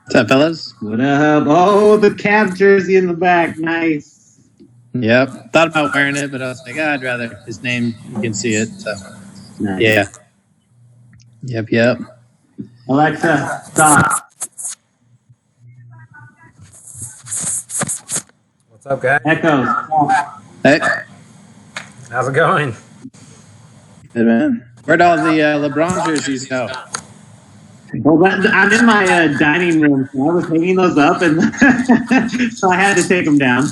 What's up, fellas? What up? Oh, the Cavs jersey in the back. Nice. Yep. Thought about wearing it, but I was like, I'd rather his name, you can see it. So, Nice. yeah. Yep. Alexa, stop. What's up, guys? Echo. Hey. How's it going? Good, man. Where'd all the LeBron jerseys go? Well, I'm in my dining room, so I was hanging those up, and so I had to take them down.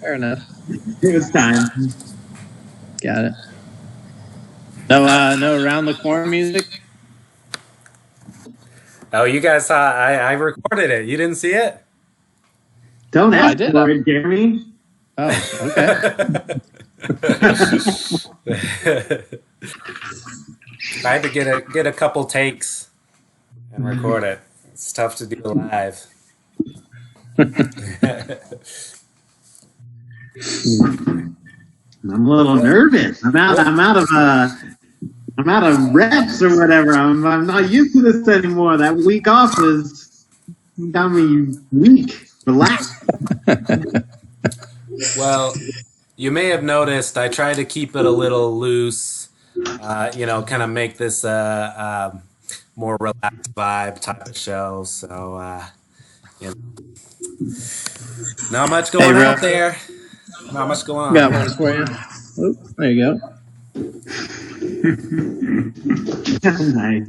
Fair enough. It was time. Got it. No Around the Corn music? Oh, you guys saw, I recorded it. You didn't see it? Don't ask for it, Jeremy. Oh, okay. I had to get a couple takes and record it. It's tough to do live. I'm a little nervous. I'm out of reps or whatever. I'm not used to this anymore. That week off has got me weak. Relax. Well, you may have noticed I tried to keep it a little loose, kind of make this more relaxed vibe type of show. So, not much going out there. Not much going on. Got one for you. Oh, there you go. Nice.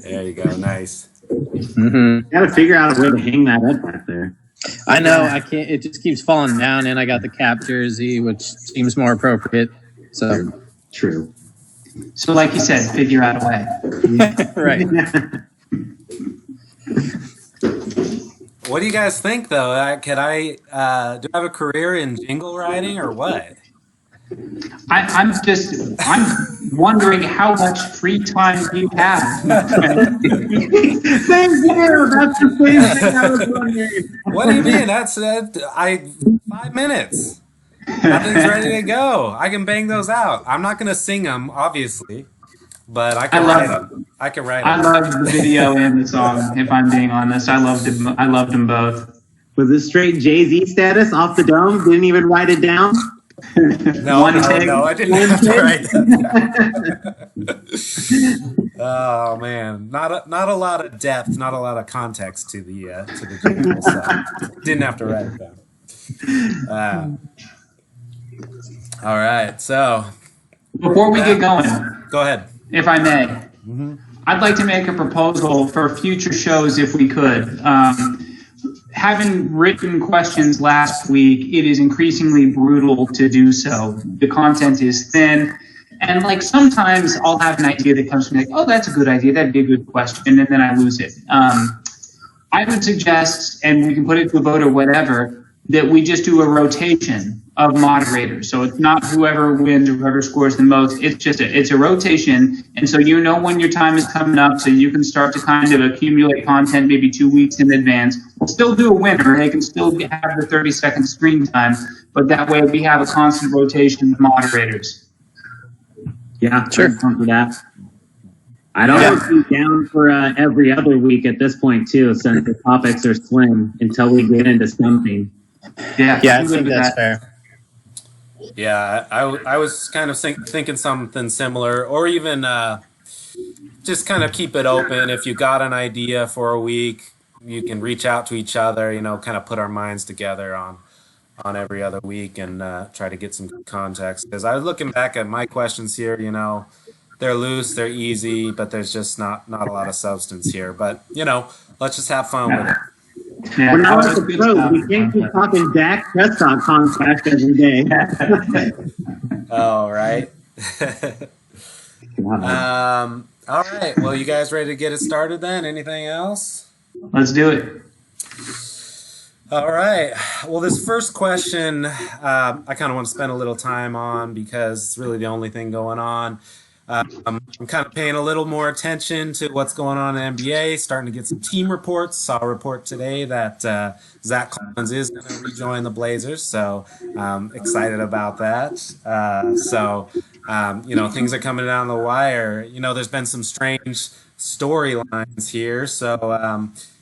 There you go. Nice. Mm-hmm. Got to figure out a way to hang that up back there. I know. I can't. It just keeps falling down, and I got the Cap jersey, which seems more appropriate. So True. So, like you said, figure out a way. Right. What do you guys think, though? Do I have a career in jingle writing or what? I'm wondering how much free time you have. Thank you. That's the same thing I was wondering. What do you mean? That's 5 minutes. Nothing's ready to go. I can bang those out. I'm not going to sing them, obviously, but I can write them. I can write them. I love the video and the song. If I'm being honest, I loved them both. Was this straight Jay-Z status off the dome? Didn't even write it down? No, I didn't have to write that. Oh man, not a lot of depth, not a lot of context to the jingle, so didn't have to write it down. All right, so Before we get going, go ahead. if I may, I'd like to make a proposal for future shows if we could. Having written questions last week, it is increasingly brutal to do so. The content is thin, and like sometimes I'll have an idea that comes from like, oh, that's a good idea, that'd be a good question, and then I lose it. I would suggest, and we can put it to a vote or whatever, that we just do a rotation of moderators. So it's not whoever wins or whoever scores the most. It's a rotation. And so you know when your time is coming up, so you can start to kind of accumulate content maybe 2 weeks in advance. We'll still do a winner. They can still have the 30-second screen time, but that way we have a constant rotation of moderators. Yeah, Sure. I'm for that. I'd always be down for every other week at this point too, since the topics are slim until we get into something. Yeah, I think that's fair. Yeah, I was kind of thinking something similar, or even just kind of keep it open. If you got an idea for a week, you can reach out to each other, kind of put our minds together on every other week and try to get some context. Because I was looking back at my questions here, they're loose, they're easy, but there's just not a lot of substance here. But, let's just have fun with it. Yeah, We're not like the pros. We can't keep talking Dak Prescott contract every day. Oh, right. All right. Well, you guys ready to get it started then? Anything else? Let's do it. All right. Well, this first question I kind of want to spend a little time on because it's really the only thing going on. I'm kind of paying a little more attention to what's going on in the NBA, starting to get some team reports. Saw a report today that Zach Collins is going to rejoin the Blazers, so excited about that. things are coming down the wire. There's been some strange storylines here. So,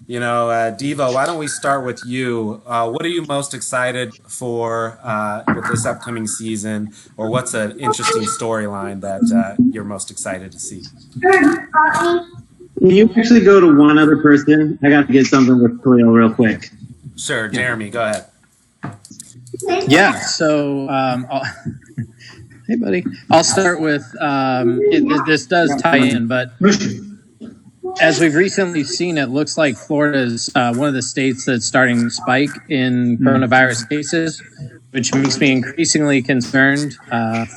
Devo, why don't we start with you? What are you most excited for with this upcoming season, or what's an interesting storyline that you're most excited to see? Can you actually go to one other person? I got to get something with Khalil real quick. Sure, Jeremy, go ahead. Yeah, so hey, buddy. I'll start with this does tie in, but as we've recently seen, it looks like Florida is one of the states that's starting to spike in coronavirus cases, which makes me increasingly concerned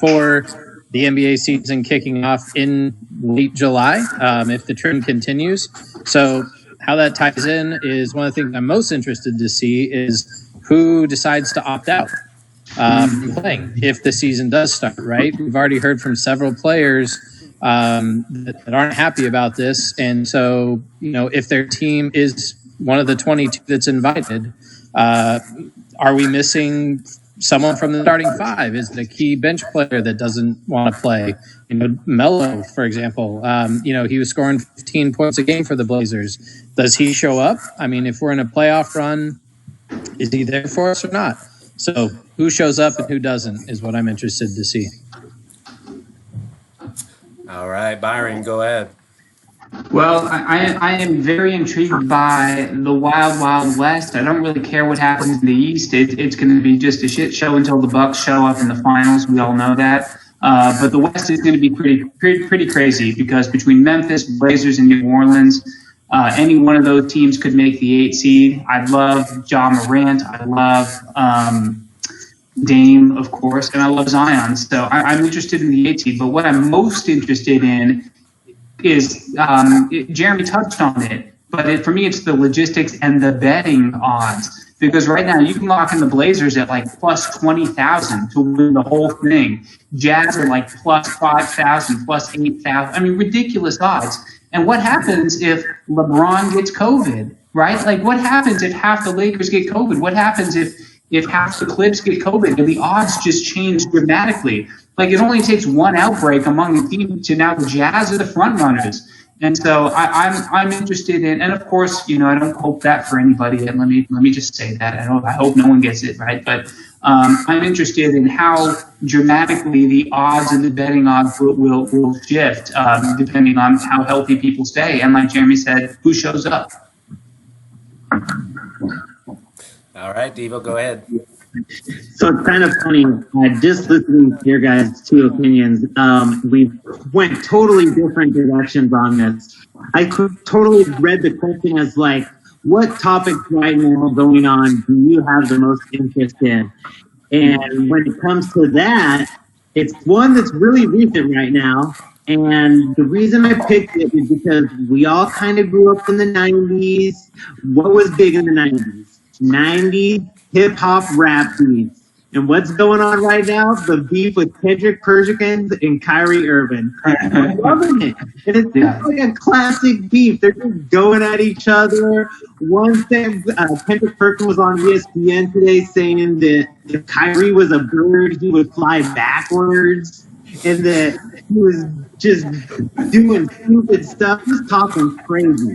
for the NBA season kicking off in late July if the trend continues. So how that ties in is one of the things I'm most interested to see is who decides to opt out from playing if the season does start, right? We've already heard from several players that aren't happy about this. And so, if their team is one of the 22 that's invited, are we missing someone from the starting five? Is it a key bench player that doesn't want to play? Melo, for example, he was scoring 15 points a game for the Blazers. Does he show up? I mean, if we're in a playoff run, is he there for us or not? So who shows up and who doesn't is what I'm interested to see. All right, Byron, go ahead. Well, I am very intrigued by the Wild Wild West. I don't really care what happens in the East. It's going to be just a shit show until the Bucks show up in the finals. We all know that. But the West is going to be pretty crazy because between Memphis, Blazers, and New Orleans, any one of those teams could make the 8 seed. I love Ja Morant. I love Dame, of course, and I love Zion. So I'm interested in the 8 seed. But what I'm most interested in is Jeremy touched on it, but for me, it's the logistics and the betting odds. Because right now, you can lock in the Blazers at like plus 20,000 to win the whole thing. Jazz are like plus 5,000, plus 8,000. I mean, ridiculous odds. And what happens if LeBron gets COVID, right? Like, what happens if half the Lakers get COVID? What happens if half the Clips get COVID? And the odds just change dramatically. Like, it only takes one outbreak among the team to now the Jazz are the front runners. And so I'm interested in, and of course, I don't hope that for anybody. And let me just say that I hope no one gets it right. But I'm interested in how dramatically the odds and the betting odds will shift depending on how healthy people stay. And like Jeremy said, who shows up? All right, Devo, go ahead. So it's kind of funny. Just listening to your guys' two opinions, we went totally different directions on this. I totally read the question as like, what topics right now going on do you have the most interest in? And when it comes to that, it's one that's really recent right now. And the reason I picked it is because we all kind of grew up in the 90s. What was big in the 90s? 90s hip-hop rap beats. And what's going on right now? The beef with Kendrick Perkins and Kyrie Irving. I'm loving it. And it's just like a classic beef. They're just going at each other. One thing, Kendrick Perkins was on ESPN today saying that if Kyrie was a bird, he would fly backwards. And that he was just doing stupid stuff, just talking crazy.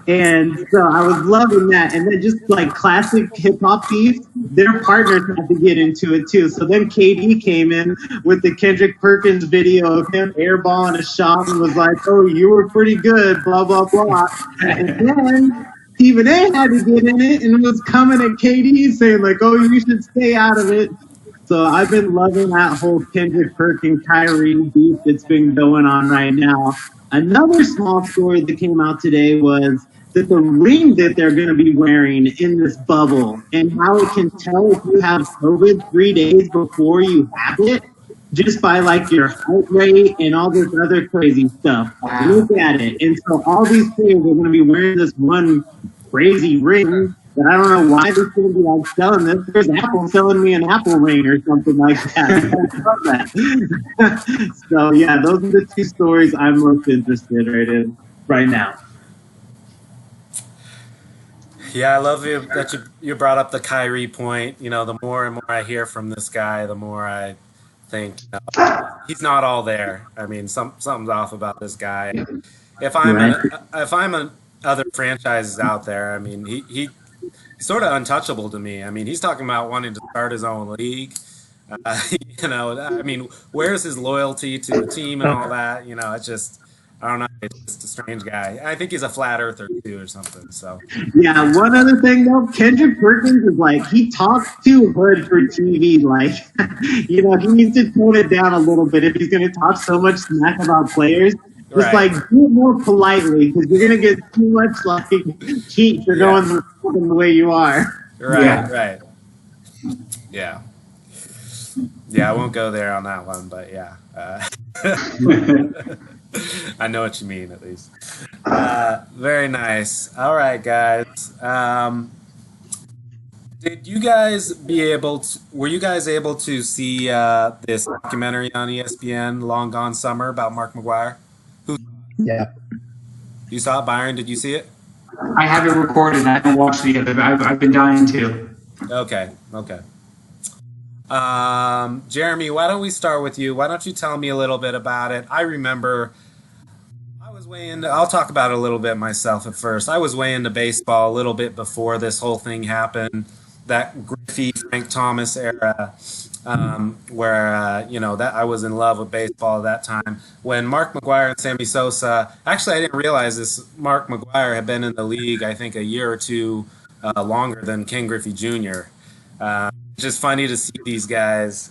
And so I was loving that. And then just like classic hip hop beef, their partners had to get into it too. So then KD came in with the Kendrick Perkins video of him airballing a shot and was like, oh, you were pretty good, blah, blah, blah. And then Stephen A had to get in it and was coming at KD saying like, oh, you should stay out of it. So I've been loving that whole Kendrick Perkins Kyrie beef that's been going on right now. Another small story that came out today was that the ring that they're going to be wearing in this bubble and how it can tell if you have COVID 3 days before you have it just by like your heart rate and all this other crazy stuff. Wow. Look at it. And so all these players are going to be wearing this one crazy ring that I don't know why they're going to be like selling this. There's Apple selling me an Apple ring or something like that. I love that. So yeah, those are the two stories I'm most interested in right now. Yeah, I love that you brought up the Kyrie point. The more and more I hear from this guy, the more I think he's not all there. I mean, something's off about this guy. If I'm an other franchises out there, I mean, he's sort of untouchable to me. I mean, he's talking about wanting to start his own league. I mean, where's his loyalty to the team and all that? It's just, I don't know. It's just a strange guy. I think he's a flat earther too, or something. So yeah. One other thing though, Kendrick Perkins is like, he talks too hood for TV. Like, he needs to tone it down a little bit if he's going to talk so much smack about players. Just like do it more politely, because you're going to get too much like heat for going the way you are. Right. Yeah. Yeah, I won't go there on that one, but yeah. I know what you mean, at least. Very nice. All right, guys. Were you guys able to see this documentary on ESPN, Long Gone Summer, about Mark McGwire? Yeah. You saw it, Byron? Did you see it? I have it recorded. I haven't watched it yet, but I've been dying to. Okay. Jeremy, why don't we start with you? Why don't you tell me a little bit about it? I remember I was way into, I'll talk about it a little bit myself at first. I was way into baseball a little bit before this whole thing happened, that Griffey, Frank Thomas era, where, that I was in love with baseball at that time. When Mark McGwire and Sammy Sosa, actually I didn't realize this, Mark McGwire had been in the league, I think, a year or two longer than Ken Griffey Jr. It's just funny to see these guys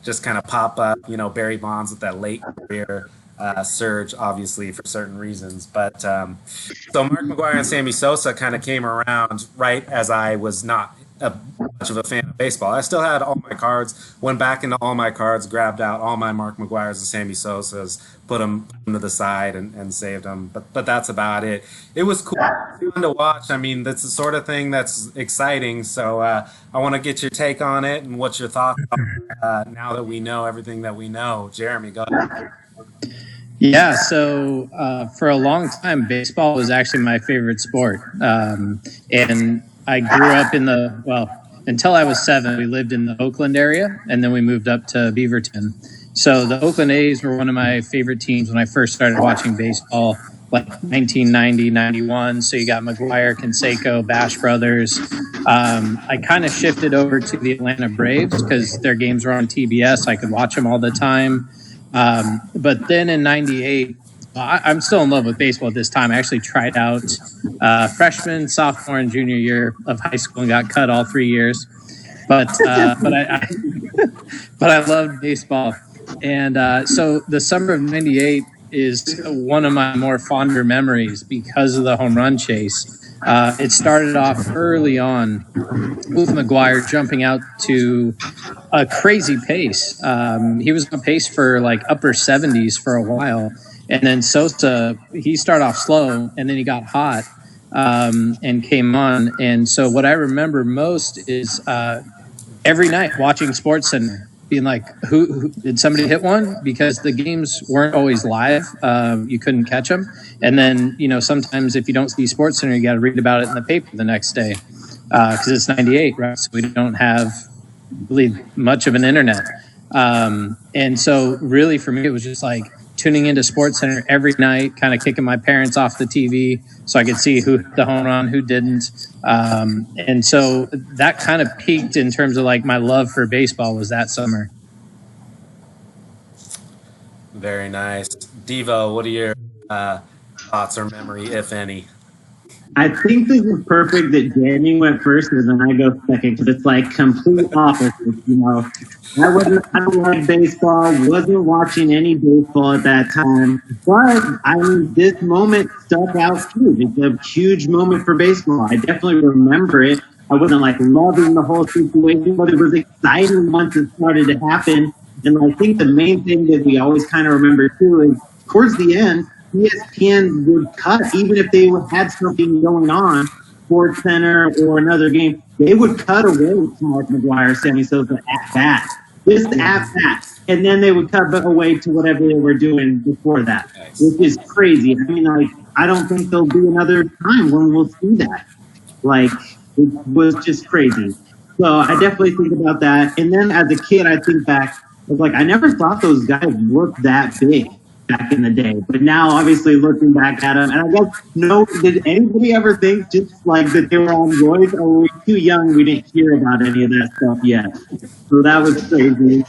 just kind of pop up. Barry Bonds with that late career surge, obviously, for certain reasons. But so Mark McGwire and Sammy Sosa kind of came around right as I was not much of a fan of baseball. I still had all my cards, went back into all my cards, grabbed out all my Mark McGwires and Sammy Sosas, put them to the side and saved them. But that's about it. It was cool, fun to watch. I mean, that's the sort of thing that's exciting. So I want to get your take on it and what's your thoughts on now that we know everything that we know. Jeremy, go ahead. Yeah, so for a long time, baseball was actually my favorite sport. And I grew up until I was 7, we lived in the Oakland area, and then we moved up to Beaverton. So the Oakland A's were one of my favorite teams when I first started watching baseball, like 1990, 91. So you got McGwire, Canseco, Bash Brothers. I kind of shifted over to the Atlanta Braves because their games were on TBS. I could watch them all the time. But then in 98, I'm still in love with baseball at this time. I actually tried out freshman, sophomore, and junior year of high school and got cut all 3 years. But I loved baseball. And so the summer of 98 is one of my more fonder memories because of the home run chase. It started off early on with McGwire jumping out to a crazy pace. He was on pace for like upper 70s for a while. And then Sosa, he started off slow, and then he got hot and came on. And so what I remember most is every night watching SportsCenter, being like, who did somebody hit one? Because the games weren't always live. You couldn't catch them. And then, sometimes if you don't see SportsCenter, you got to read about it in the paper the next day because it's 98, right? So we don't have really much of an internet. And so really for me, it was just like tuning into SportsCenter every night, kind of kicking my parents off the TV so I could see who hit the home run, who didn't. And so that kind of peaked in terms of like my love for baseball was that summer. Very nice. Devo, what are your thoughts or memory, if any? I think this is perfect that Jamie went first and then I go second because it's like complete opposite. I don't like baseball, wasn't watching any baseball at that time, but this moment stuck out too. It's a huge moment for baseball. I definitely remember it. I wasn't like loving the whole situation, but it was exciting once it started to happen. And I think the main thing that we always kind of remember too is towards the end, ESPN would cut, even if they had something going on, SportsCenter or another game, they would cut away with Mark McGwire, Sammy Sosa at bat, just at bat, and then they would cut away to whatever they were doing before that, which is crazy. I mean, I don't think there'll be another time when we'll see that. Like, it was just crazy. So I definitely think about that. And then as a kid, I think back was like, I never thought those guys looked that big back in the day. But now, obviously, looking back at them, and I guess, did anybody ever think just like that they were on roids? Or were we too young? We didn't hear about any of that stuff yet. So that was crazy.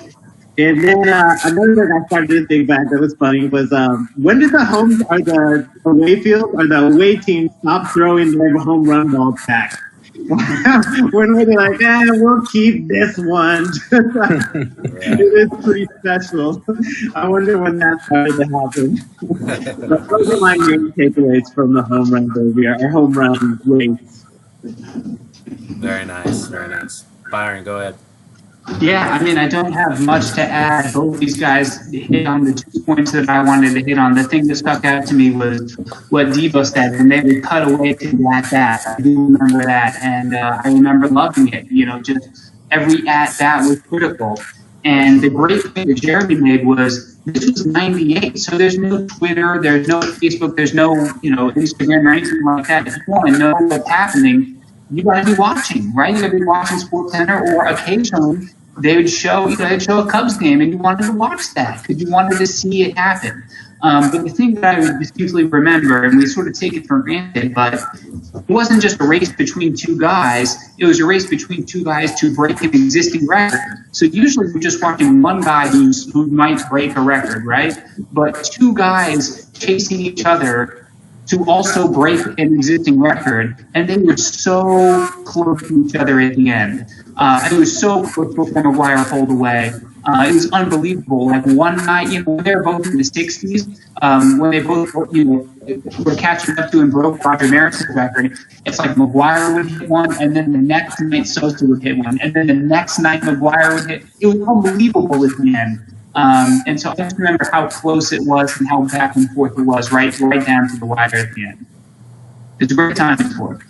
And then another thing I started to think back that was funny was when did the away field or the away team stop throwing their home run balls back? When were they like, we'll keep this one? It is pretty special. I wonder when that started to happen. But those are my main takeaways from the home run derby, or home run race. Very nice, very nice. Byron, go ahead. Yeah, I mean, I don't have much to add. Both these guys hit on the 2 points that I wanted to hit on. The thing that stuck out to me was what Devo said, and they would cut away to that. I do remember that, and I remember loving it. Just every at-bat was critical. And the great thing that Jeremy made was, this was 98, so there's no Twitter, there's no Facebook, there's no, Instagram or anything like that. If you want to know what's happening, you got to be watching, right? You got to be watching SportsCenter, or occasionally they would show, they'd show a Cubs game, and you wanted to watch that because you wanted to see it happen. But the thing that I would distinctly remember, and we sort of take it for granted, but it wasn't just a race between two guys. It was a race between two guys to break an existing record. So usually you're just watching one guy who might break a record, right? But two guys chasing each other to also break an existing record, and they were so close to each other at the end. It was so close before McGuire pulled away. It was unbelievable. Like one night, they were both in the 60s, when they both, were catching up to and broke Roger Maris's record. It's like McGuire would hit one, and then the next night Sosa would hit one, and then the next night McGuire would hit. It was unbelievable at the end. And so I just remember how close it was and how back and forth it was, right down to the wire at the end. It's a great time for it.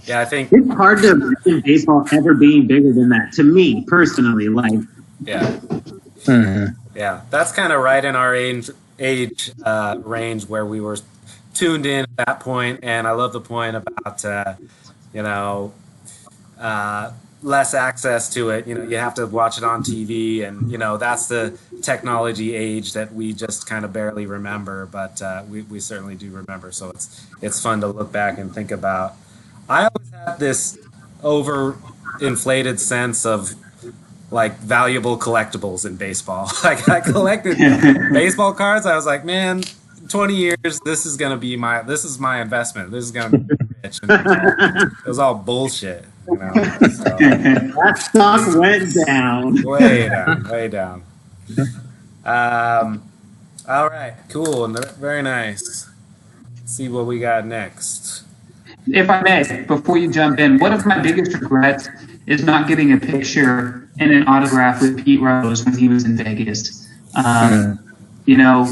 Yeah, I think it's hard to imagine baseball ever being bigger than that. To me, personally, yeah, yeah, that's kind of right in our age range where we were tuned in at that point. And I love the point about less access to it. You have to watch it on TV, and that's the technology age that we just kind of barely remember, but we certainly do remember. So it's fun to look back and think about. I always had this overinflated sense of like valuable collectibles in baseball. Like I collected baseball cards. I was like, man, 20 years, this is my investment. This is gonna be rich. And it was all bullshit. So, that stock went down. Way down. All right, cool, very nice. Let's see what we got next. If I may, before you jump in, one of my biggest regrets is not getting a picture and an autograph with Pete Rose when he was in Vegas. Just in a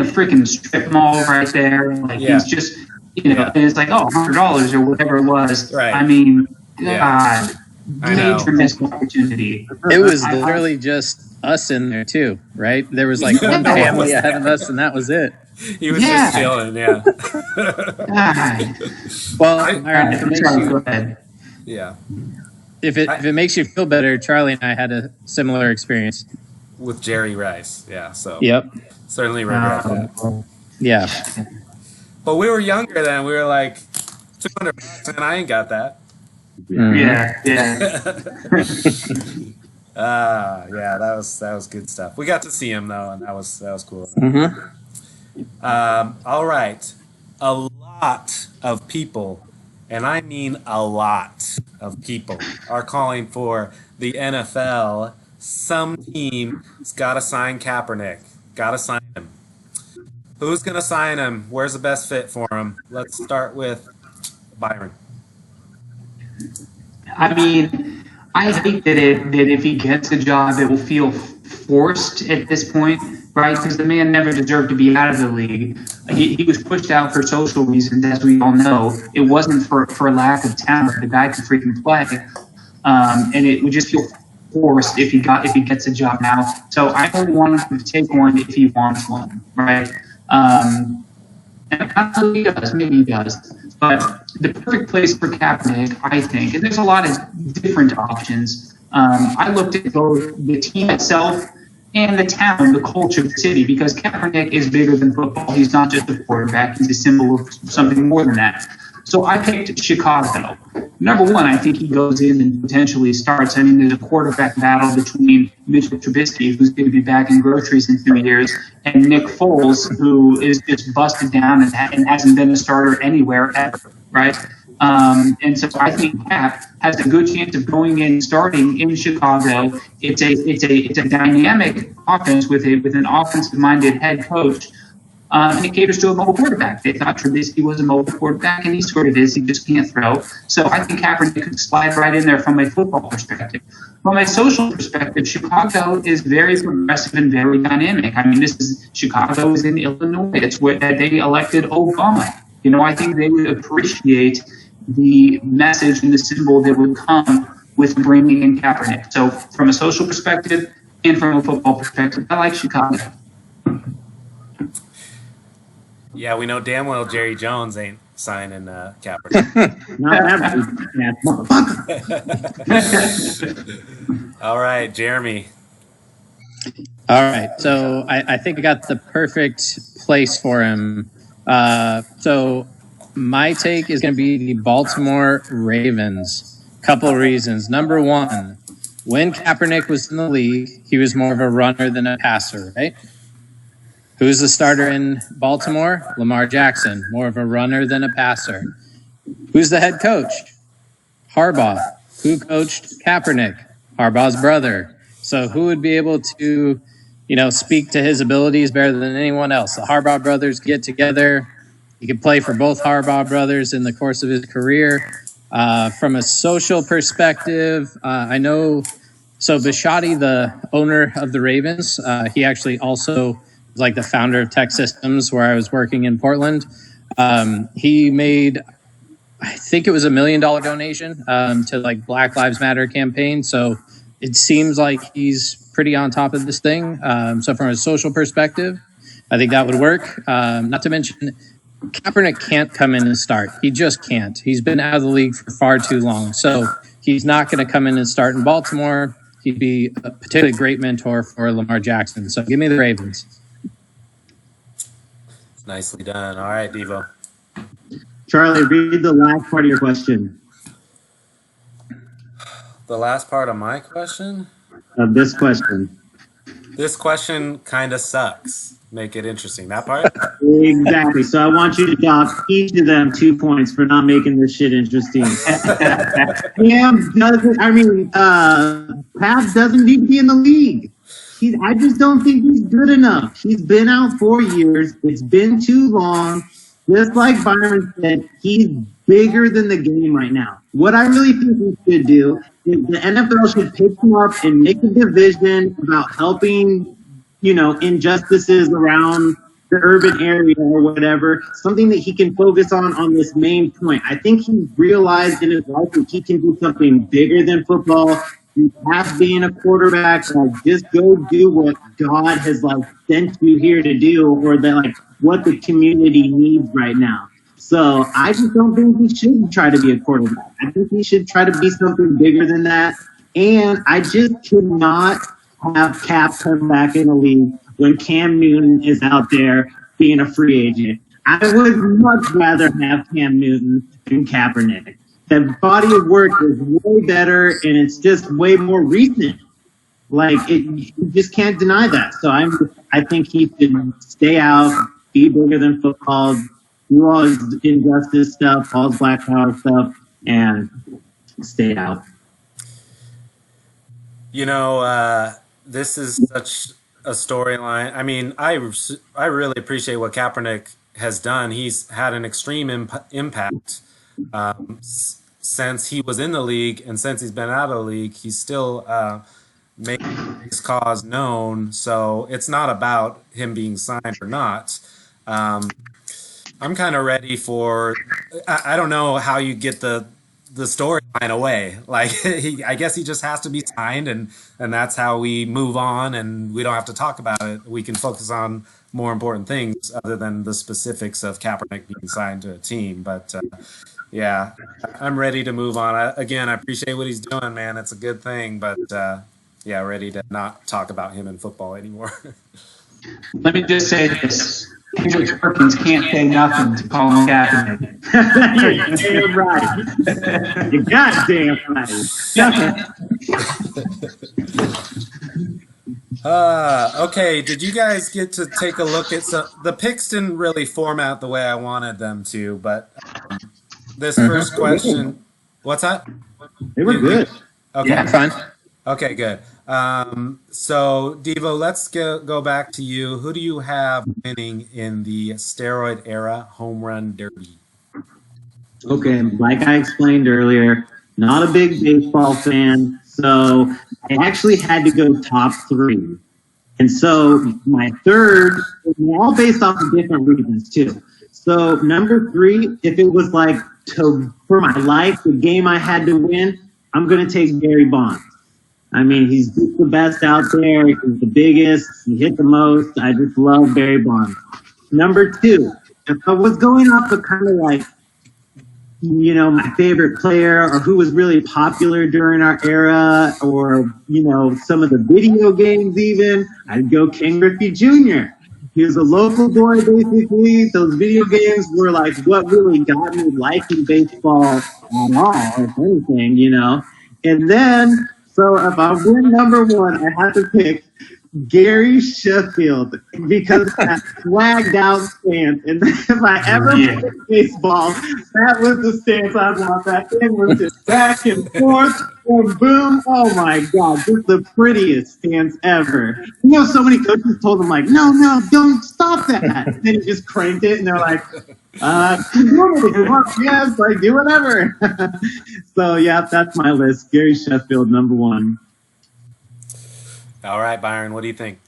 freaking strip mall right there. Like he's just, and it's like, $100 or whatever it was. Right. I mean, God, major missed opportunity. It was literally just us in there too, right? There was like one family ahead of us, and that was it. He was just chilling, Well, go ahead. Yeah. If it makes you feel better, Charlie and I had a similar experience with Jerry Rice. Yeah. So. Yep. Certainly regret that. Yeah. But we were younger then. We were like $200, and I ain't got that. Yeah. That was good stuff. We got to see him though, and that was cool. Mm-hmm. All right, a lot of people, and I mean a lot of people, are calling for the NFL. Some team's got to sign Kaepernick. Got to sign him. Who's gonna sign him? Where's the best fit for him? Let's start with Byron. I mean, I hate that if he gets a job, it will feel forced at this point, right? Because the man never deserved to be out of the league. He was pushed out for social reasons, as we all know. It wasn't for lack of talent. The guy could freaking play, and it would just feel forced if he gets a job now. So I don't want him to take one if he wants one, right? And I don't know if he does. Maybe he does. But the perfect place for Kaepernick, I think, and there's a lot of different options. I looked at both the team itself and the town, the culture of the city, because Kaepernick is bigger than football. He's not just a quarterback. He's a symbol of something more than that. So I picked Chicago. Number one, I think he goes in and potentially starts. I mean, there's a quarterback battle between Mitchell Trubisky, who's going to be back in groceries in 2 years, and Nick Foles, who is just busted down and hasn't been a starter anywhere ever, right? And so I think Cap has a good chance of going in starting in Chicago. It's a dynamic offense with an offensive-minded head coach. And it caters to a mobile quarterback. They thought Trubisky was a mobile quarterback, and he sort of is. He just can't throw. So I think Kaepernick could slide right in there from a football perspective. From a social perspective, Chicago is very progressive and very dynamic. I mean, Chicago is in Illinois. It's where they elected Obama. You know, I think they would appreciate the message and the symbol that would come with bringing in Kaepernick. So from a social perspective and from a football perspective, I like Chicago. Yeah, we know damn well Jerry Jones ain't signing Kaepernick. All right, Jeremy. All right, so I think I got the perfect place for him. So my take is going to be the Baltimore Ravens. Couple of reasons. Number one, when Kaepernick was in the league, he was more of a runner than a passer, right? Who's the starter in Baltimore? Lamar Jackson, more of a runner than a passer. Who's the head coach? Harbaugh. Who coached Kaepernick? Harbaugh's brother. So who would be able to, speak to his abilities better than anyone else? The Harbaugh brothers get together. He could play for both Harbaugh brothers in the course of his career. From a social perspective, I know, so Bisciotti, the owner of the Ravens, he actually also was like the founder of Tech Systems, where I was working in Portland. He made, I think it was $1 million donation to like Black Lives Matter campaign. So it seems like he's pretty on top of this thing. So from a social perspective, I think that would work. Not to mention, Kaepernick can't come in and start. He just can't. He's been out of the league for far too long. So he's not going to come in and start in Baltimore. He'd be a particularly great mentor for Lamar Jackson. So give me the Ravens. Nicely done. All right, Devo. Charlie, read the last part of your question. The last part of my question? Of this question. This question kind of sucks. Make it interesting. That part? Exactly. So I want you to dock each of them 2 points for not making this shit interesting. Pat doesn't need to be in the league. I just don't think he's good enough. He's been out 4 years. It's been too long. Just like Byron said, he's bigger than the game right now. What I really think we should do is the NFL should pick him up and make a division about helping, injustices around the urban area or whatever, something that he can focus on this main point. I think he realized in his life that he can do something bigger than football. You have being a quarterback, just go do what God has sent you here to do, or what the community needs right now. So I just don't think he should try to be a quarterback. I think he should try to be something bigger than that. And I just cannot have Cap come back in the league when Cam Newton is out there being a free agent. I would much rather have Cam Newton than Kaepernick. The body of work is way better, and it's just way more recent. You just can't deny that. So I think he should stay out, be bigger than football, do all his injustice stuff, all his Black Power stuff, and stay out. This is such a storyline. I mean, I really appreciate what Kaepernick has done. He's had an extreme impact. Since he was in the league and since he's been out of the league, he's still making his cause known. So it's not about him being signed or not. I'm kind of ready for. I don't know how you get the storyline away. I guess he just has to be signed, and that's how we move on, and we don't have to talk about it. We can focus on more important things other than the specifics of Kaepernick being signed to a team. But Yeah, I'm ready to move on. Again, I appreciate what he's doing, man. It's a good thing, but yeah, ready to not talk about him in football anymore. Let me just say this. Kendrick Perkins can't say nothing to Colin Kaepernick. You're damn right. You're goddamn right. Okay, did you guys get to take a look at the picks? Didn't really format the way I wanted them to, but this first question, what's that? They were good. Okay, Yeah, fine. Okay, good. So Devo, let's go back to you. Who do you have winning in the steroid era home run derby? Okay, like I explained earlier, not a big baseball fan, so I actually had to go top 3. And so my third, all based off of different reasons too. So number 3, if it was like for my life, the game I had to win, I'm going to take Barry Bonds. I mean, he's just the best out there. He's the biggest. He hit the most. I just love Barry Bonds. Number 2, if I was going off of kind of like, you know, my favorite player or who was really popular during our era or, you know, some of the video games even, I'd go Ken Griffey Jr. He was a local boy, basically. Those video games were like what really got me liking baseball at all, if anything, you know. And then, so if I win number 1, I have to pick Gary Sheffield because of that swagged out stance. And if I ever played baseball, that was the stance I want. That thing was just back and forth and boom. Oh my God, just the prettiest stance ever. You know, so many coaches told him like, no, don't stop that. And then he just cranked it and they're like, yes, like do whatever. So yeah, that's my list. Gary Sheffield, number 1. All right, Byron, what do you think?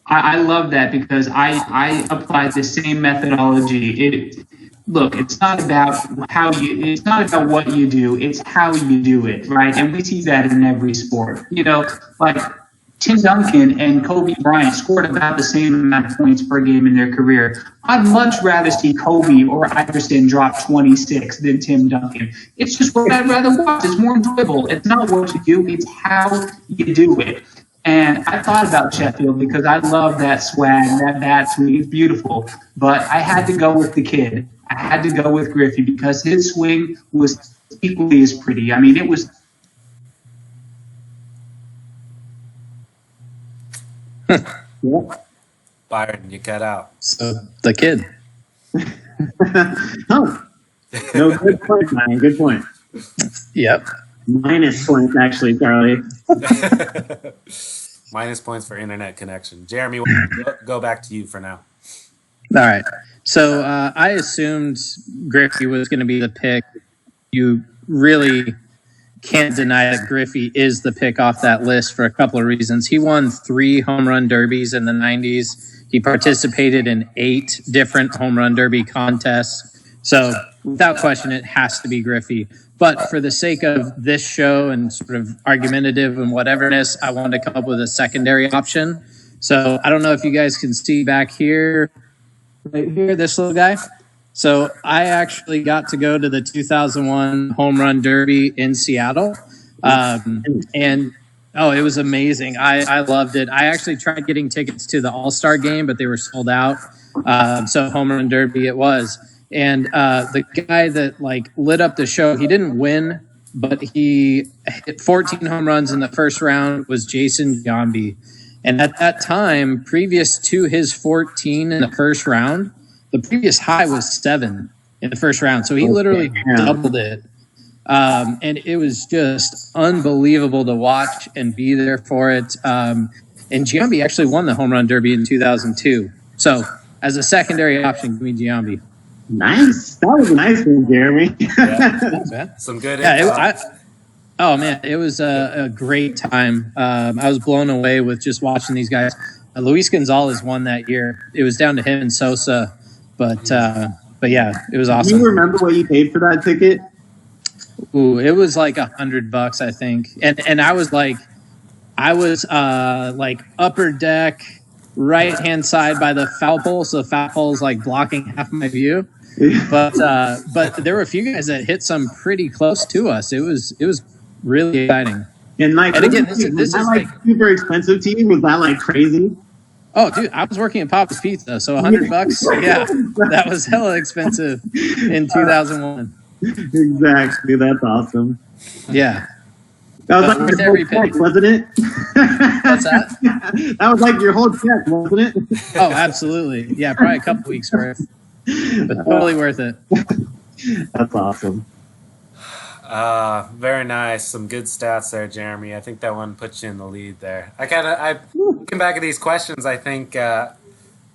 I love that because I applied the same methodology. Look, it's not about it's not about what you do, it's how you do it, right? And we see that in every sport. You know, like Tim Duncan and Kobe Bryant scored about the same amount of points per game in their career. I'd much rather see Kobe or Iverson drop 26 than Tim Duncan. It's just what I'd rather watch. It's more enjoyable. It's not what you do, it's how you do it. And I thought about Sheffield because I love that swag, that bat swing. It's beautiful. But I had to go with the kid. I had to go with Griffey because his swing was equally as pretty. I mean, it was. Byron, you cut out. So the kid. Oh, no, good point, man. Good point. Yep. Minus points, actually, Charlie. Minus points for internet connection. Jeremy, go back to you for now. All right. So I assumed Griffey was going to be the pick. You really can't deny that Griffey is the pick off that list for a couple of reasons. He won 3 home run derbies in the 90s. He participated in 8 different home run derby contests. So without question, it has to be Griffey. But for the sake of this show and sort of argumentative and whateverness, I wanted to come up with a secondary option. So I don't know if you guys can see back here, right here, this little guy. So I actually got to go to the 2001 Home Run Derby in Seattle. And it was amazing. I loved it. I actually tried getting tickets to the All-Star game, but they were sold out. So Home Run Derby it was. And the guy that lit up the show, he didn't win, but he hit 14 home runs in the first round, was Jason Giambi. And at that time, previous to his 14 in the first round, the previous high was 7 in the first round. So he literally doubled it. And it was just unbelievable to watch and be there for it. And Giambi actually won the Home Run Derby in 2002. So as a secondary option, give me Giambi. Nice. That was a nice one, Jeremy. Yeah. Some good info. Oh, man, it was a great time. I was blown away with just watching these guys. Luis Gonzalez won that year. It was down to him and Sosa. But yeah, it was awesome. Do you remember what you paid for that ticket? Ooh, it was like $100, I think. And I was like upper deck, right hand side by the foul pole, so the foul pole is like blocking half my view. But there were a few guys that hit some pretty close to us. It was really exciting. And like, And again, this is like super expensive to you? Was that like crazy? Oh, dude, I was working at Papa's Pizza, so $100. Yeah, that was hella expensive in 2001. Exactly, that's awesome. Yeah. That was like your whole check, wasn't it? What's that? That was like your whole check, wasn't it? Oh, absolutely. Yeah, probably a couple weeks worth. But totally worth it. That's awesome. Very nice. Some good stats there, Jeremy. I think that one puts you in the lead there. Looking back at these questions, I think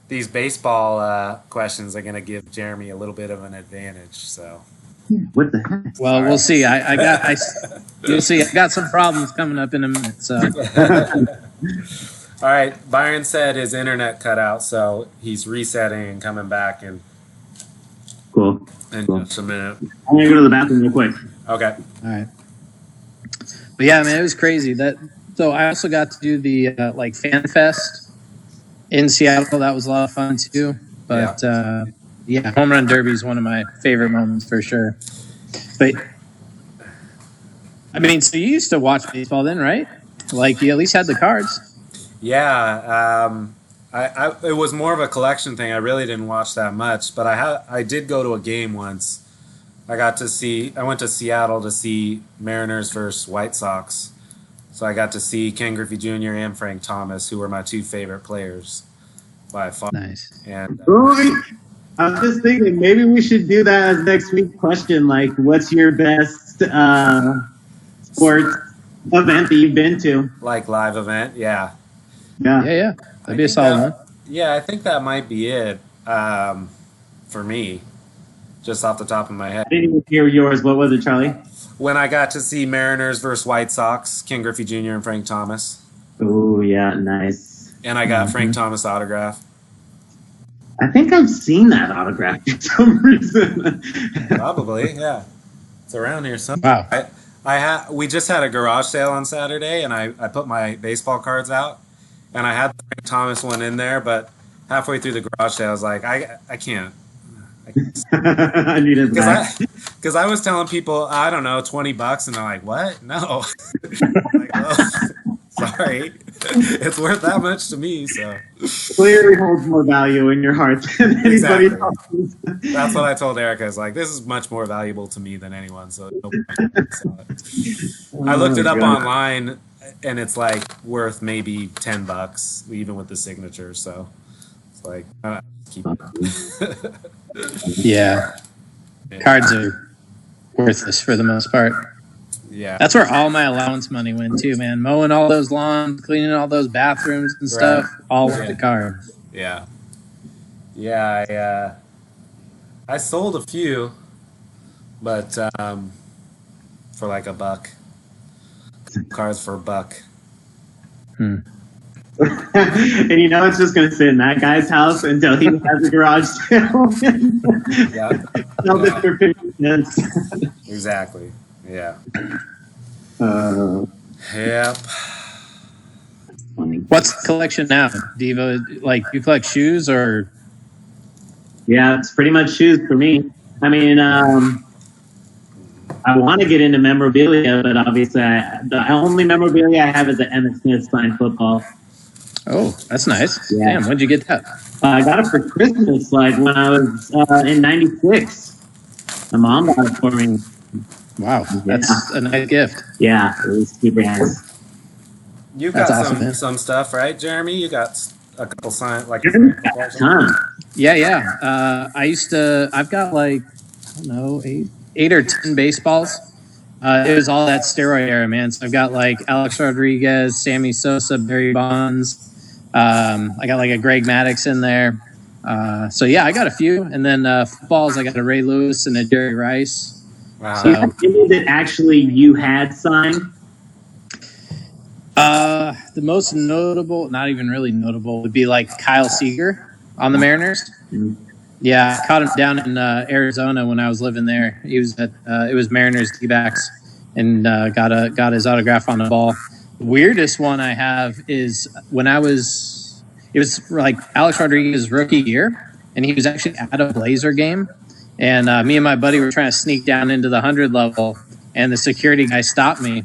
these baseball questions are going to give Jeremy a little bit of an advantage. So, what the heck? Well, we'll see. You'll see. I got some problems coming up in a minute. So, all right. Byron said his internet cut out, so he's resetting and coming back Cool. in just a minute. I'm gonna go to the bathroom real quick. Okay. all right. But yeah, man, it was crazy. So I also got to do the like Fan Fest in Seattle. That was a lot of fun too. But yeah, Home Run Derby is one of my favorite moments for sure. But I mean, so you used to watch baseball then, right? Like you at least had the cards. Yeah. It was more of a collection thing. I really didn't watch that much, but I did go to a game once. I went to Seattle to see Mariners versus White Sox. So I got to see Ken Griffey Jr. and Frank Thomas, who were my two favorite players by far. Nice. And I was just thinking maybe we should do that as next week's question. Like, what's your best sports event that you've been to? like live event, yeah. Yeah. That'd be a solid one. Yeah, I think that might be it for me, just off the top of my head. I didn't even hear yours. What was it, Charlie? When I got to see Mariners versus White Sox, Ken Griffey Jr. and Frank Thomas. Oh, yeah, nice. And I got Frank Thomas autograph. I think I've seen that autograph for some reason. Probably, yeah. It's around here somewhere. Wow. We just had a garage sale on Saturday, and I put my baseball cards out, and I had the Frank Thomas one in there, but halfway through the garage sale, I was like, I can't. I need it back. Because I was telling people, I don't know, $20, and they're like, what? No. Like, well, sorry. It's worth that much to me, so. Clearly holds more value in your heart than anybody else. That's what I told Erica. Is like, this is much more valuable to me than anyone, so no point in selling it. I looked it up online, and it's like worth maybe $10, even with the signature, so it's like, keep it. Yeah. Cards are worthless for the most part. Yeah. That's where all my allowance money went too, man. Mowing all those lawns, cleaning all those bathrooms and stuff, all with the cards. Yeah. Yeah, I sold a few, but for like $1. Cards for $1. And you know it's just going to sit in that guy's house until he has a garage sale. Yeah. Sell it for 50 cents. Exactly. Yeah. Funny. Yep. What's the collection now, Devo? Like, you collect shoes or? Yeah, it's pretty much shoes for me. I mean, I want to get into memorabilia, but obviously the only memorabilia I have is the Emmitt Smith signed football. Oh, that's nice. Yeah. Damn, when'd you get that? I got it for Christmas, like when I was in '96. My mom bought it for me. Wow, that's a nice gift. Yeah, it was super nice. You got That's awesome, some stuff, right, Jeremy? You got a couple signs, like Ton. Yeah. I've got like, I don't know, eight or 10 baseballs. It was all that steroid era, man. So I've got like Alex Rodriguez, Sammy Sosa, Barry Bonds. I got like a Greg Maddux in there. So yeah, I got a few. And then footballs, I got a Ray Lewis and a Jerry Rice. Wow. So, Any that actually you had signed? the most notable, not even really notable, would be like Kyle Seager on the Mariners. Mm-hmm. Yeah, I caught him down in Arizona when I was living there. He was at it was Mariners D-backs, and got his autograph on the ball. The weirdest one I have is when I was it was like Alex Rodriguez's rookie year, and he was actually at a Blazer game. And me and my buddy were trying to sneak down into the 100 level, and the security guy stopped me.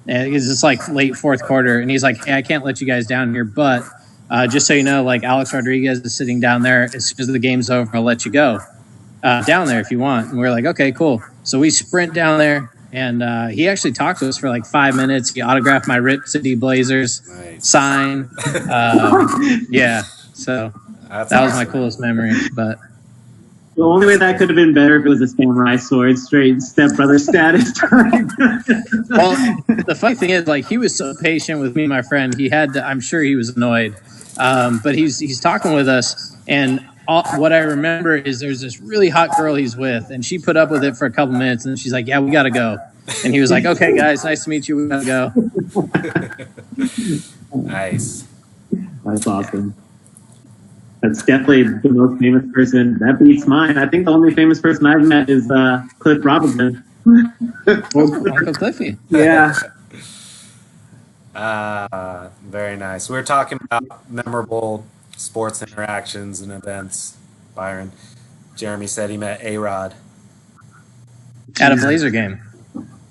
And it was just like late fourth quarter, and he's like, "Hey, I can't let you guys down here, but just so you know, like Alex Rodriguez is sitting down there. As soon as the game's over, I'll let you go down there if you want." And we're like, "Okay, cool." So we sprint down there, and he actually talked to us for like 5 minutes. He autographed my Rip City Blazers sign. Yeah, so that was my coolest memory. But the only way that could have been better if it was a samurai sword, straight stepbrother status. Well, the funny thing is, like, he was so patient with me and my friend. He had to, I'm sure he was annoyed, but he's talking with us, and what I remember is there's this really hot girl he's with, and she put up with it for a couple minutes, and she's like, "Yeah, we got to go." And he was like, "Okay, guys, nice to meet you. We got to go." Nice. That's awesome. That's definitely the most famous person. That beats mine. I think the only famous person I've met is Cliff Robinson. Uncle Cliffy. Yeah. Very nice. We were talking about memorable sports interactions and events, Byron. Jeremy said he met A-Rod. At a Blazer game.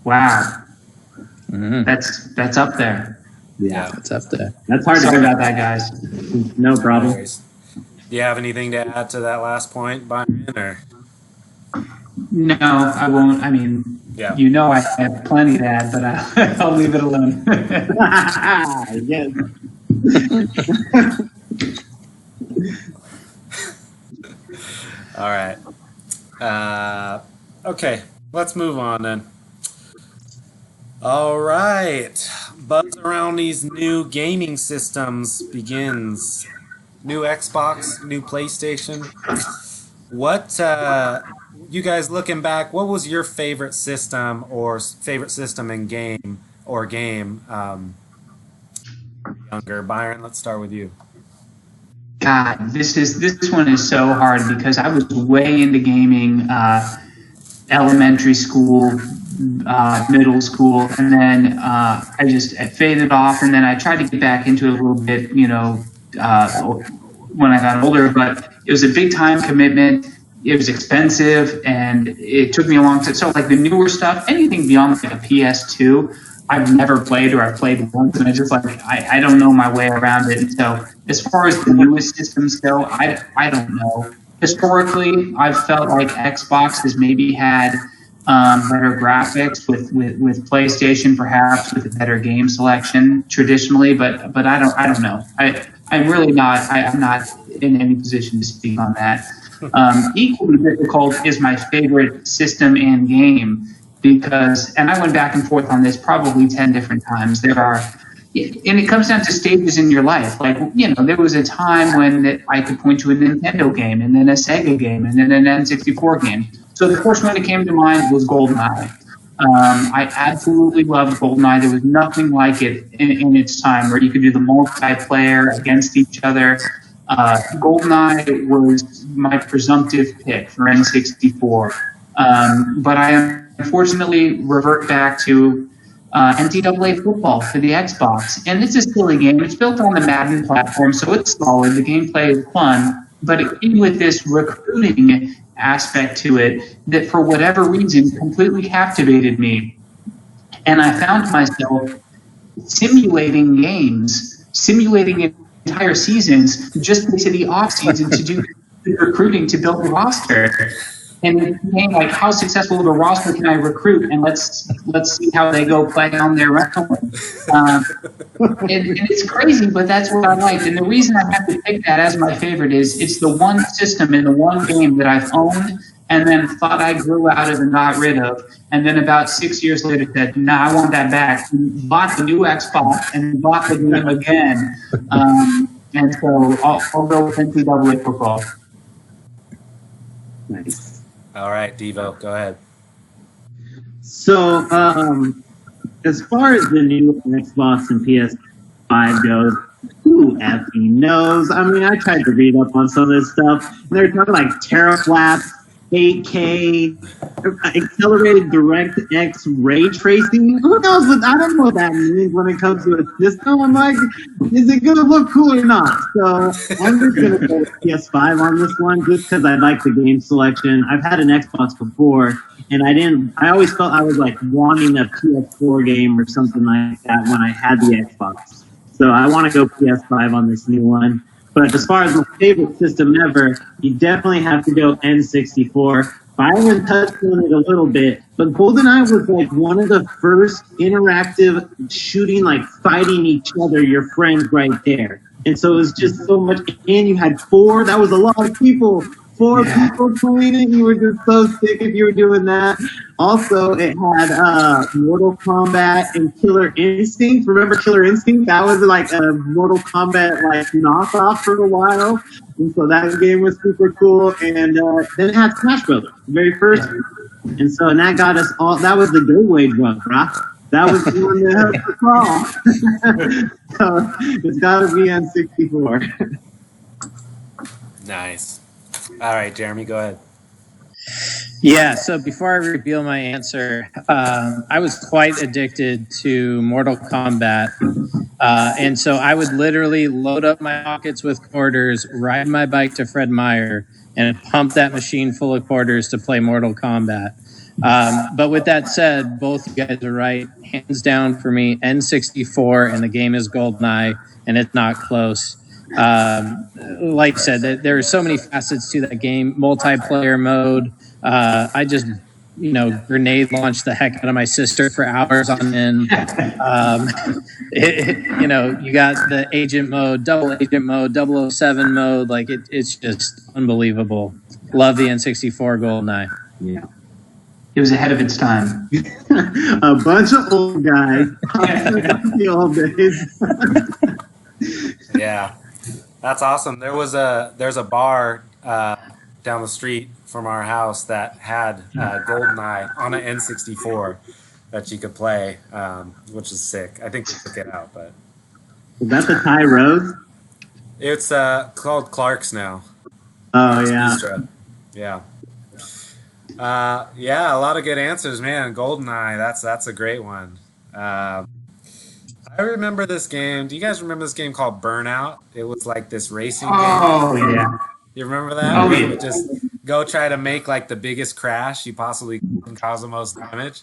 Wow. Mm-hmm. That's up there. Yeah. It's up there. That's hard Sorry to about that, guys. No problem. Anyways, do you have anything to add to that last point, Byron? Or? No, I won't. I mean, Yeah. you know I have plenty to add, but I'll leave it alone. Yes. All right. Okay, let's move on then. All right. Buzz around these new gaming systems begins. New Xbox, new PlayStation. What, you guys looking back, what was your favorite system or favorite system in game or game younger? Byron, let's start with you. God, this one is so hard because I was way into gaming elementary school, middle school, and then I faded off, and then I tried to get back into it a little bit, when I got older, but it was a big time commitment. It was expensive, and it took me a long time. So, like the newer stuff, anything beyond like a PS2, I've never played, or I've played once, and I just I don't know my way around it. And so, as far as the newest systems go, I don't know. Historically, I've felt like Xbox has maybe had better graphics with PlayStation, perhaps with a better game selection traditionally, but I don't know. I'm really not. I'm not in any position to speak on that. Equally difficult is my favorite system and game because, and I went back and forth on this probably 10 different times. There are, and it comes down to stages in your life. Like, there was a time when I could point to a Nintendo game, and then a Sega game, and then an N64 game. So the first one that came to mind was GoldenEye. I absolutely loved GoldenEye. There was nothing like it in its time where you could do the multiplayer against each other. GoldenEye was my presumptive pick for N64. But I unfortunately revert back to NCAA football for the Xbox. And it's a silly game. It's built on the Madden platform, so it's solid. The gameplay is fun. But it came with this recruiting aspect to it that, for whatever reason, completely captivated me. And I found myself simulating games, simulating entire seasons, just into the off season to do recruiting to build a roster. And it became like, how successful of a roster can I recruit? And let's see how they go play on their own. And it's crazy, but that's what I liked. And the reason I have to pick that as my favorite is it's the one system in the one game that I've owned and then thought I grew out of and got rid of. And then about 6 years later said, I want that back. And bought the new Xbox and bought the game again. And so I'll go with NCAA football. Nice. All right, Devo, go ahead. So, as far as the new Xbox and PS5 goes, who effing knows? I mean, I tried to read up on some of this stuff. They're talking like teraflops, 8K accelerated DirectX ray tracing. Who knows what, I don't know what that means when it comes to a system. I'm like, is it gonna look cool or not? So I'm just gonna go with PS5 on this one just because I like the game selection. I've had an Xbox before and I always felt I was like wanting a PS4 game or something like that when I had the Xbox. So I want to go PS5 on this new one. But as far as my favorite system ever, you definitely have to go N64. Byron touched on it a little bit, but GoldenEye was like one of the first interactive shooting, like fighting each other, your friends right there. And so it was just so much. And you had four, that was a lot of people. Four people playing it. You were just so sick if you were doing that. Also, it had Mortal Kombat and Killer Instinct. Remember Killer Instinct? That was like a Mortal Kombat like knockoff for a while. And so that game was super cool. And then it had Smash Brothers, the very first. And so and that got us all. That was the gateway drug, right? That was the one that helped us all. So it's got to be N64. Nice. All right, Jeremy, go ahead. Yeah, so before I reveal my answer, I was quite addicted to Mortal Kombat. And so I would literally load up my pockets with quarters, ride my bike to Fred Meyer, and pump that machine full of quarters to play Mortal Kombat. But with that said, both you guys are right. Hands down for me, N64, and the game is GoldenEye, and it's not close. Like I said, there are so many facets to that game. Multiplayer mode. I just, grenade launched the heck out of my sister for hours on end. You got the agent mode, double agent mode, 007 mode. Like it's just unbelievable. Love the N64 GoldenEye. Yeah. It was ahead of its time. A bunch of old guys. The old days. Yeah. That's awesome. There's a bar down the street from our house that had GoldenEye on an N64 that you could play, which is sick. I think we took it out, but is that the Thai Rose? It's called Clark's now. Oh yeah. Bistro. Yeah. Yeah, a lot of good answers, man. GoldenEye, that's a great one. I remember this game. Do you guys remember this game called Burnout? It was like this racing game. Oh, yeah. You remember that? Oh, Where you yeah. would just go try to make like the biggest crash you possibly can, cause the most damage.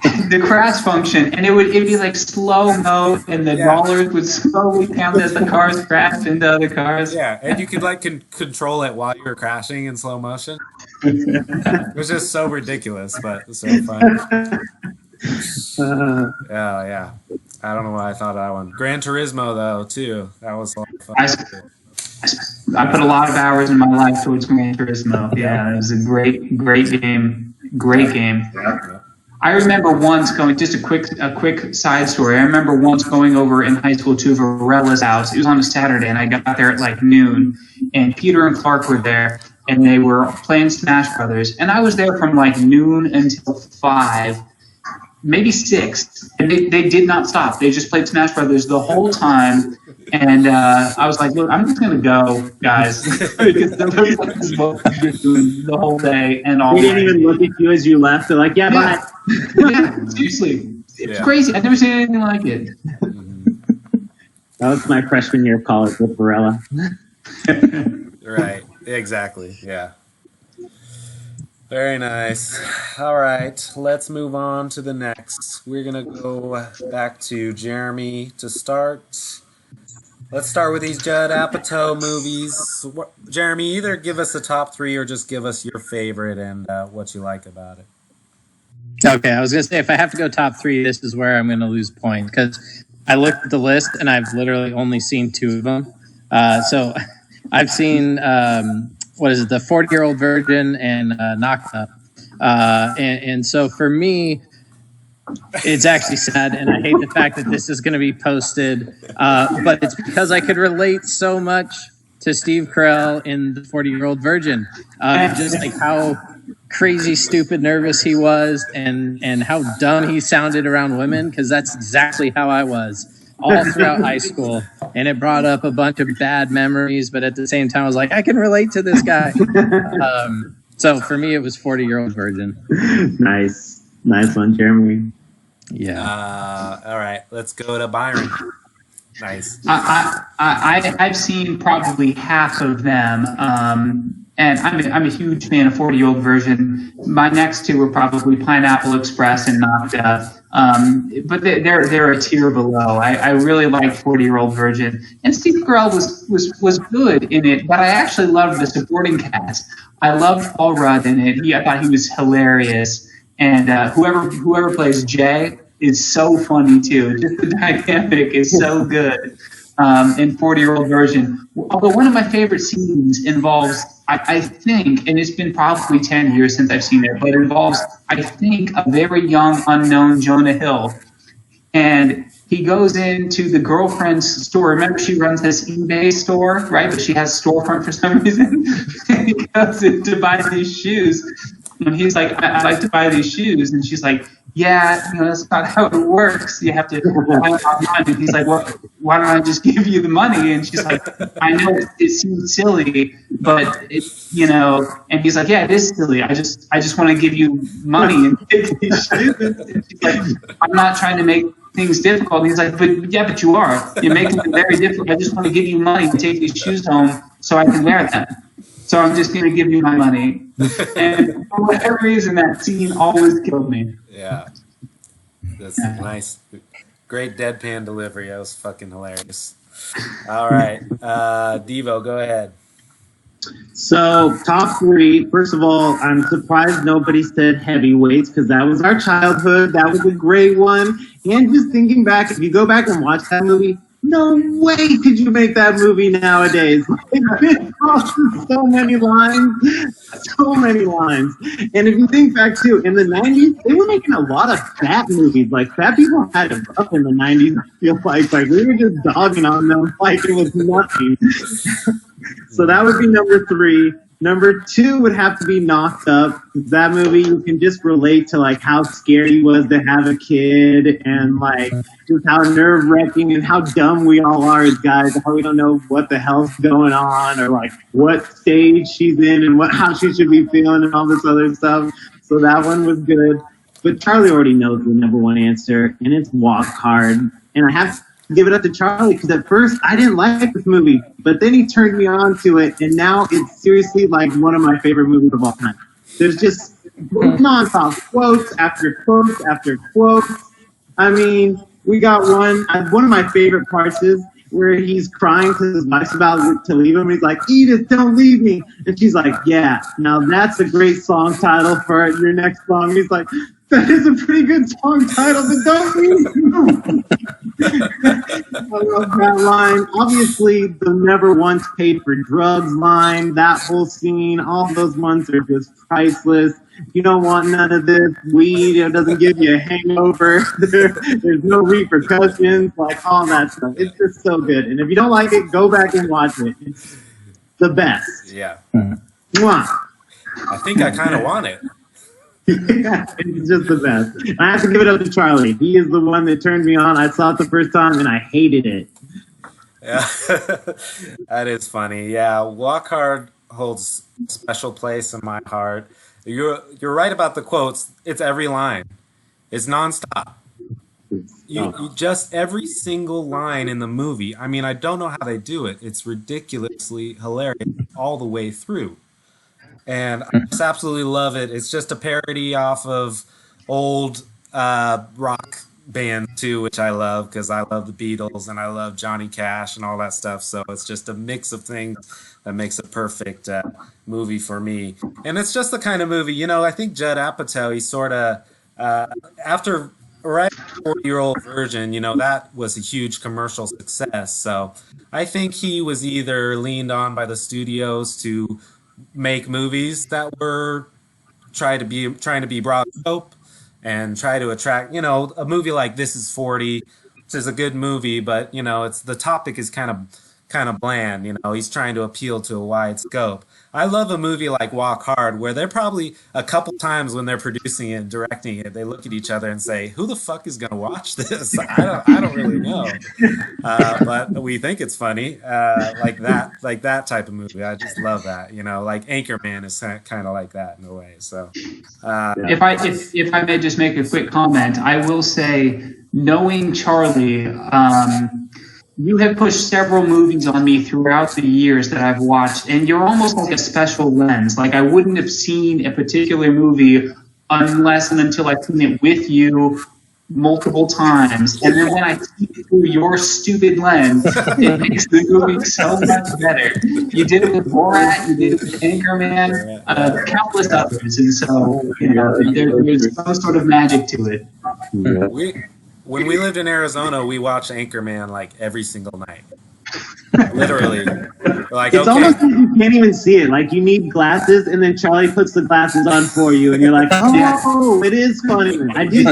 The crash function, and it'd be like slow mo, and the dollars would slowly count as the cars crashed into other cars. Yeah, and you could like control it while you were crashing in slow motion. It was just so ridiculous, but it was so fun. Yeah. I don't know why I thought of that one. Gran Turismo, though, too. That was a lot of fun. I put a lot of hours in my life towards Gran Turismo. Yeah, it was a great game. Great game. I remember once going, just a quick side story. I remember once going over in high school to Varella's house. It was on a Saturday, and I got there at like noon, and Peter and Clark were there, and they were playing Smash Brothers. And I was there from like noon until 5. Maybe 6, and they did not stop. They just played Smash Brothers the whole time, and I was like, "Look, I'm just gonna go, guys." Because the whole day and all. They didn't even look at you as you left. They're like, "Yeah, bye." Yeah, seriously, it's crazy. I've never seen anything like it. That was my freshman year of college with Varela. Right. Exactly. Yeah. Very nice. All right, let's move on to the next. We're going to go back to Jeremy to start. Let's start with these Judd Apatow movies. Jeremy, either give us the top 3 or just give us your favorite and what you like about it. Okay, I was going to say, if I have to go top 3, this is where I'm going to lose points, because I looked at the list and I've literally only seen 2 of them. So I've seen... the 40-Year-Old Virgin and Knocked Up. And so for me, it's actually sad, and I hate the fact that this is going to be posted, but it's because I could relate so much to Steve Carell in the 40-Year-Old Virgin. Just like how crazy, stupid, nervous he was, and how dumb he sounded around women, because that's exactly how I was all throughout high school, and it brought up a bunch of bad memories, but at the same time I was like, I can relate to this guy. So for me, it was 40-Year-Old Virgin. Nice one, Jeremy. Yeah. All right, let's go to Byron. Nice. I've seen probably half of them, and I'm a huge fan of 40-Year-Old Virgin. My next two were probably Pineapple Express and Knocked Up, but they're a tier below. I really liked 40-Year-Old Virgin, and Steve Carell was good in it, but I actually loved the supporting cast. I loved Paul Rudd in it. I thought he was hilarious, and whoever plays Jay is so funny too. Just the dynamic is so good in 40-Year-Old Virgin. Although one of my favorite scenes involves, I think, and it's been probably 10 years since I've seen it, but it involves, I think, a very young, unknown Jonah Hill. And he goes into the girlfriend's store. Remember, she runs this eBay store, right? But she has storefront for some reason. And he goes in to buy these shoes. And he's like, I'd like to buy these shoes. And she's like, yeah, that's not how it works. You have to buy it online. And he's like, well, why don't I just give you the money? And she's like, I know it seems silly, but and he's like, yeah, it is silly. I just want to give you money and take these shoes. And she's like, I'm not trying to make things difficult. And he's like, but you are. You're making it very difficult. I just want to give you money to take these shoes home so I can wear them. So I'm just going to give you my money. And for whatever reason, that scene always killed me. Yeah. That's nice. Great deadpan delivery. That was fucking hilarious. All right. Devo, go ahead. So, top three. First of all, I'm surprised nobody said Heavyweights because that was our childhood. That was a great one. And just thinking back, if you go back and watch that movie, no way could you make that movie nowadays. It crosses so many lines. And if you think back too, in the 90s, they were making a lot of fat movies. Like, fat people had it rough in the 90s, I feel like we were just dogging on them like it was nothing. So that would be number three. Number two would have to be Knocked Up. That movie, you can just relate to like how scared he was to have a kid and like just how nerve-wracking and how dumb we all are as guys, how we don't know what the hell's going on or like what stage she's in and how she should be feeling and all this other stuff. So that one was good. But Charlie already knows the number one answer, and it's Walk Hard. And I have to give it up to Charlie because at first I didn't like this movie, but then he turned me on to it, and now it's seriously like one of my favorite movies of all time. There's just nonstop quotes after quotes after quotes. I mean, we got one of my favorite parts is where he's crying because his wife's about to leave him. He's like, Edith, don't leave me. And she's like, yeah, now that's a great song title for your next song. He's like, that is a pretty good song title, but don't leave me. I love that line. Obviously, the never once paid for drugs line, that whole scene, all those ones are just priceless. You don't want none of this weed. It doesn't give you a hangover. There's no repercussions, like all that stuff. It's just so good. And if you don't like it, go back and watch it. It's the best. Yeah. Mwah. I think I kind of want it. Yeah, it's just the best. I have to give it up to Charlie. He is the one that turned me on. I saw it the first time and I hated it. Yeah, that is funny. Yeah, Walk Hard holds a special place in my heart. You're right about the quotes. It's every line. It's nonstop. You just every single line in the movie. I mean, I don't know how they do it. It's ridiculously hilarious all the way through. And I just absolutely love it. It's just a parody off of old rock bands too, which I love because I love the Beatles and I love Johnny Cash and all that stuff. So it's just a mix of things that makes a perfect movie for me. And it's just the kind of movie, I think Judd Apatow, he sort of, after right 40-Year-Old Virgin, that was a huge commercial success. So I think he was either leaned on by the studios to make movies that were trying to be broad scope and try to attract, a movie like This Is 40, which is a good movie, but it's the topic is kind of kind of bland. You know, he's trying to appeal to a wide scope. I love a movie like Walk Hard, where they're probably a couple times when they're producing it and directing it, they look at each other and say, "Who the fuck is going to watch this?" I don't really know, but we think it's funny, like that type of movie. I just love that. You know, like Anchorman is kind of like that in a way. So, if I may just make a quick comment, I will say, knowing Charlie, you have pushed several movies on me throughout the years that I've watched, and you're almost like a special lens. Like, I wouldn't have seen a particular movie unless and until I've seen it with you multiple times. And then when I see it through your stupid lens, it makes the movie so much better. You did it with Borat, you did it with Anchorman, countless others. And so, you know, there's some sort of magic to it. When we lived in Arizona, we watched Anchorman like every single night. Literally. Like, it's almost like you can't even see it. Like, you need glasses, and then Charlie puts the glasses on for you, and you're like, oh, it is funny. I do.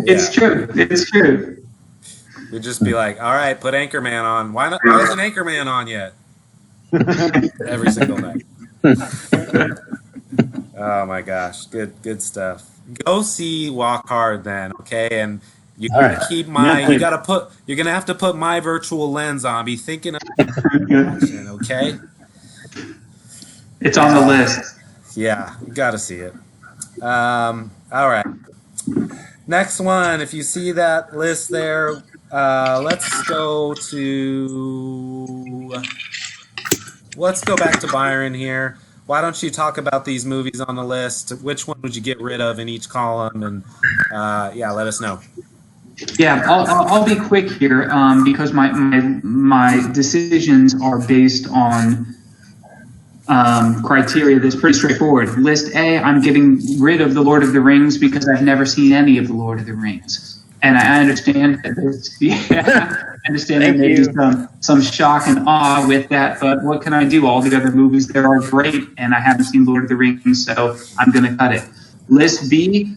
It's true. It's true. We'd just be like, all right, put Anchorman on. Why isn't Anchorman on yet? Every single night. Oh my gosh, good stuff. Go see Walk Hard then, okay? And you gotta keep you're gonna have to put my virtual lens on. Be thinking of action, okay? It's on the list. Yeah, you gotta see it. All right. Next one, if you see that list there, let's go back to Byron here. Why don't you talk about these movies on the list? Which one would you get rid of in each column? And let us know. Yeah, I'll be quick here because my decisions are based on criteria that's pretty straightforward. List A, I'm getting rid of The Lord of the Rings because I've never seen any of The Lord of the Rings. And I understand that there may be some shock and awe with that, but what can I do? All the other movies there are great, and I haven't seen Lord of the Rings, so I'm going to cut it. List B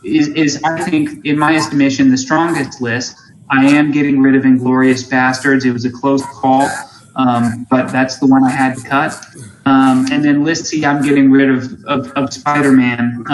is, I think, in my estimation, the strongest list. I am getting rid of Inglourious Bastards. It was a close call, but that's the one I had to cut. And then list C, I'm getting rid of Spider-Man.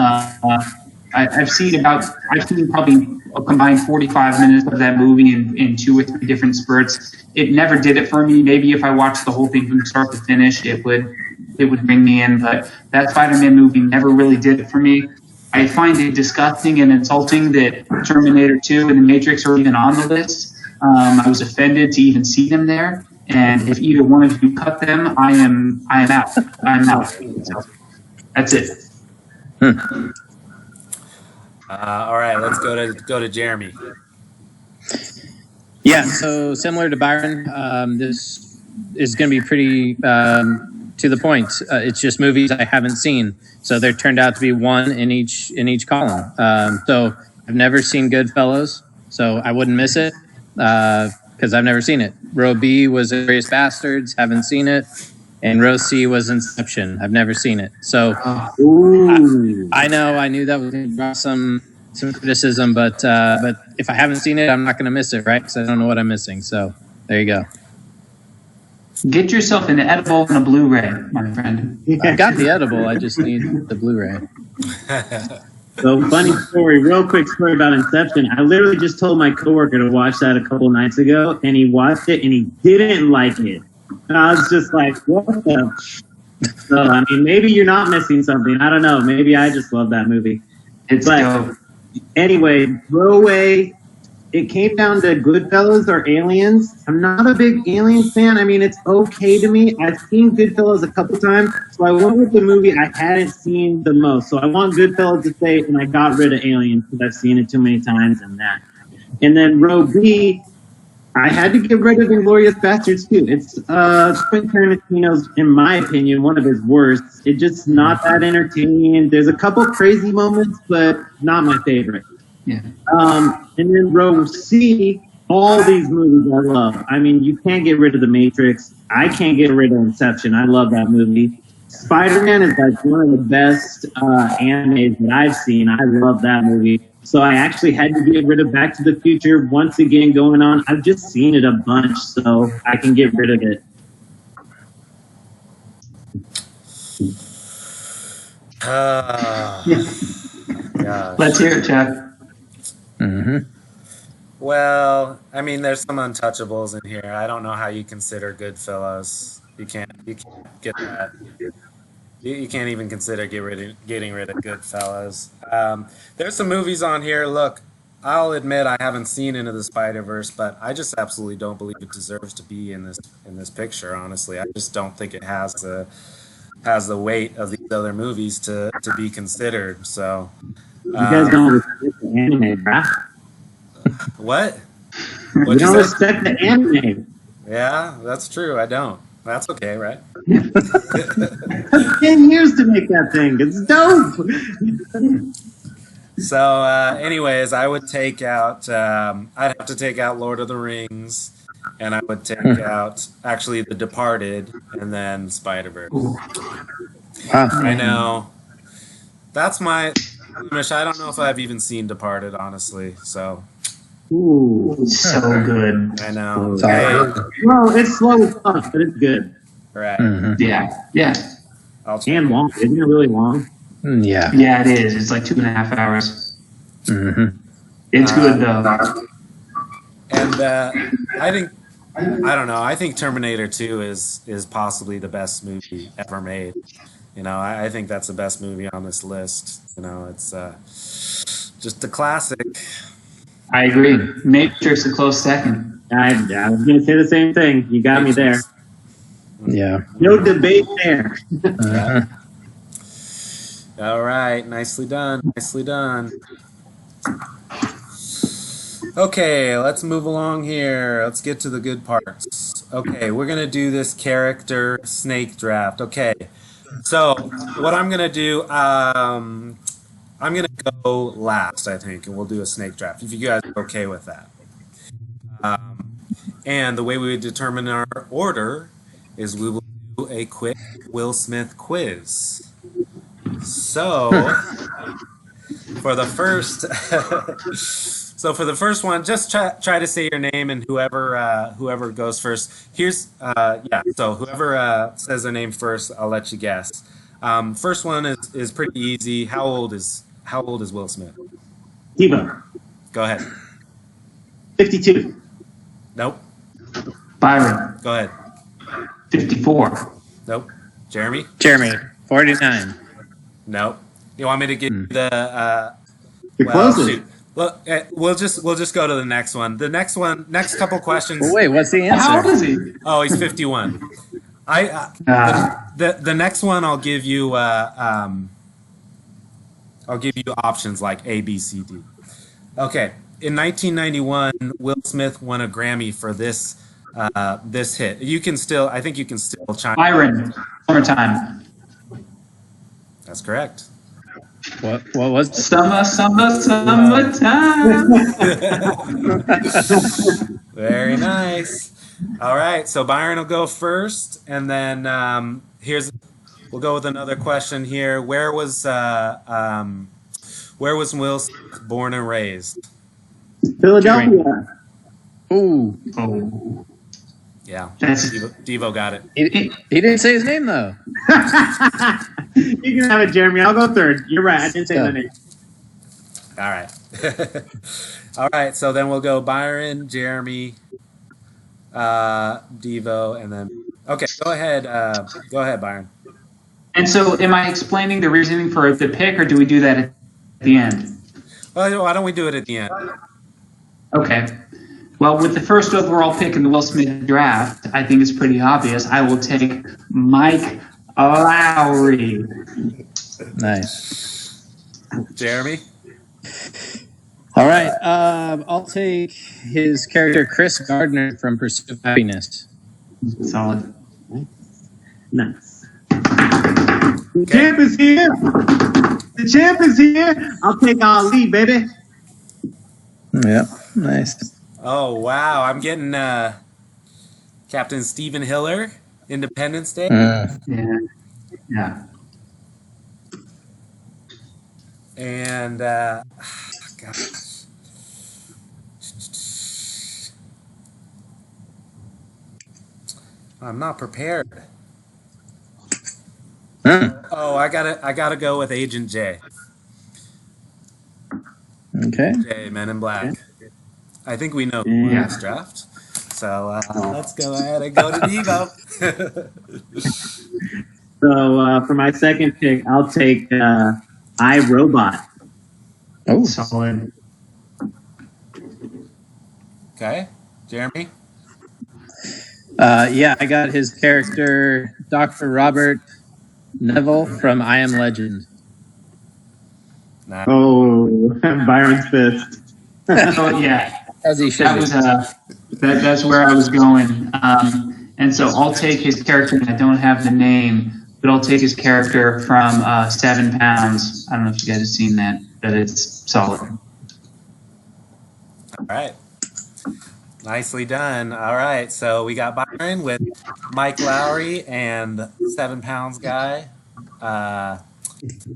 I've seen probably a combined 45 minutes of that movie in 2 or 3 different spurts. It never did it for me. Maybe if I watched the whole thing from start to finish, it would bring me in. But that Spider-Man movie never really did it for me. I find it disgusting and insulting that Terminator 2 and The Matrix are even on the list. I was offended to even see them there. And if either one of you cut them, I am out. I'm out. So that's it. All right, let's go to Jeremy. Yeah, so similar to Byron, this is going to be pretty to the point. It's just movies I haven't seen, so there turned out to be one in each column. So I've never seen Goodfellas, so I wouldn't miss it because I've never seen it. Row B was Inglourious Bastards, haven't seen it. And row C was Inception. I've never seen it. So I knew that was going to draw some criticism, but if I haven't seen it, I'm not going to miss it, right? Because I don't know what I'm missing. So there you go. Get yourself an edible and a Blu-ray, my friend. I've got the edible. I just need the Blu-ray. So funny story, real quick story about Inception. I literally just told my coworker to watch that a couple nights ago, and he watched it, and he didn't like it. And I was just like, what the? So, I mean, maybe you're not missing something. I don't know. Maybe I just love that movie. But anyway, row A, it came down to Goodfellas or Aliens. I'm not a big Aliens fan. I mean, it's okay to me. I've seen Goodfellas a couple times, so I went with the movie I hadn't seen the most. So I want Goodfellas to stay, and I got rid of Aliens because I've seen it too many times and that. And then row B, I had to get rid of Inglourious Bastards too. It's Quentin Tarantino's, in my opinion, one of his worst. It's just not that entertaining. There's a couple crazy moments, but not my favorite. Yeah. And then row C, all these movies I love. I mean, you can't get rid of The Matrix. I can't get rid of Inception. I love that movie. Spider-Man is like one of the best animes that I've seen. I love that movie. So I actually had to get rid of Back to the Future once again going on. I've just seen it a bunch, so I can get rid of it. Gosh. Let's hear it, Chuck. Mm-hmm. Well, I mean, there's some untouchables in here. I don't know how you consider Goodfellas. You can't get that. You can't even consider getting rid of Goodfellas. There's some movies on here. Look, I'll admit I haven't seen Into the Spider-Verse, but I just absolutely don't believe it deserves to be in this picture. Honestly, I just don't think it has the weight of these other movies to be considered. So, You guys don't respect the anime, bruh. what? You What'd don't you say? respect the anime. Yeah, that's true. I don't. That's okay, right? It took 10 years to make that thing. It's dope. So, anyways, I would take out. I'd have to take out Lord of the Rings, and I would take out actually The Departed, and then Spider-Verse. Wow. I know. That's my. I don't know if I've even seen Departed, honestly. So Ooh. So good. I know. Sorry. Well, it's slow as fuck, but it's good. Right. Mm-hmm. Yeah. Yeah. I'll check. And long. Isn't it really long? Yeah. Yeah, it is. It's like 2.5 hours. Mm-hmm. It's good though. And I think. I don't know. I think Terminator 2 is possibly the best movie ever made. You know, I think that's the best movie on this list. You know, it's just a classic. I agree. Matrix a close second. I was going to say the same thing. You got me there. Yeah. No debate there. Uh-huh. All right, nicely done. Nicely done. Okay, let's move along here. Let's get to the good parts. Okay, we're going to do this character snake draft. Okay, so what I'm going to do, I'm going to go last, I think, and we'll do a snake draft, if you guys are okay with that. And the way we would determine our order is we will do a quick Will Smith quiz. So, for the first... So for the first one, just try to say your name, and whoever goes first. Here's So whoever says their name first, I'll let you guess. First one is pretty easy. How old is Will Smith? Devo. Go ahead. 52. Nope. Byron, Go ahead. 54. Nope. Jeremy? Jeremy, 49. Nope. You want me to give you the? You're closest. Shoot. Well, we'll just go to the next one. Next couple questions. Well, wait, what's the answer? How old is he? Oh, he's 51. The next one I'll give you options like A, B, C, D. Okay. In 1991, Will Smith won a Grammy for this hit. I think you can still chime. Byron, Summertime. That's correct. What was it? Summertime. Very nice. All right, so Byron will go first, and then we'll go with another question here. Where was Will Smith born and raised? Philadelphia. Ooh. Oh. Yeah, That's- Devo got it. He didn't say his name, though. You can have it, Jeremy. I'll go third. You're right. I didn't say the name. All right. All right, so then we'll go Byron, Jeremy, Devo, and then... Okay, go ahead, Byron. And so am I explaining the reasoning for the pick, or do we do that at the end? Well, why don't we do it at the end? Okay. Well, with the first overall pick in the Will Smith draft, I think it's pretty obvious. I will take Mike Lowry. Nice. Jeremy? All right. I'll take his character, Chris Gardner from Pursuit of Happiness. Solid. Nice. The champ is here. The champ is here. I'll take Ali, baby. Yep. Nice. Oh, wow. I'm getting Captain Stephen Hiller, Independence Day. Yeah. Yeah. And gosh, I'm not prepared. Oh, I gotta go with Agent J. Okay. J, Men in Black. I think we know who won this draft. So let's go ahead and go to Devo. So for my second pick, I'll take iRobot. Oh, Solid. Okay, Jeremy. yeah, I got his character, Dr. Robert Neville from I Am Legend. Nah. Oh, Byron's fist. Oh yeah, As he should that be. was that's where I was going. And so I'll take his character. And I don't have the name, but I'll take his character from 7 Pounds. I don't know if you guys have seen that, but it's solid. All right. Nicely done. All right. So we got Byron with Mike Lowry and 7 Pounds guy.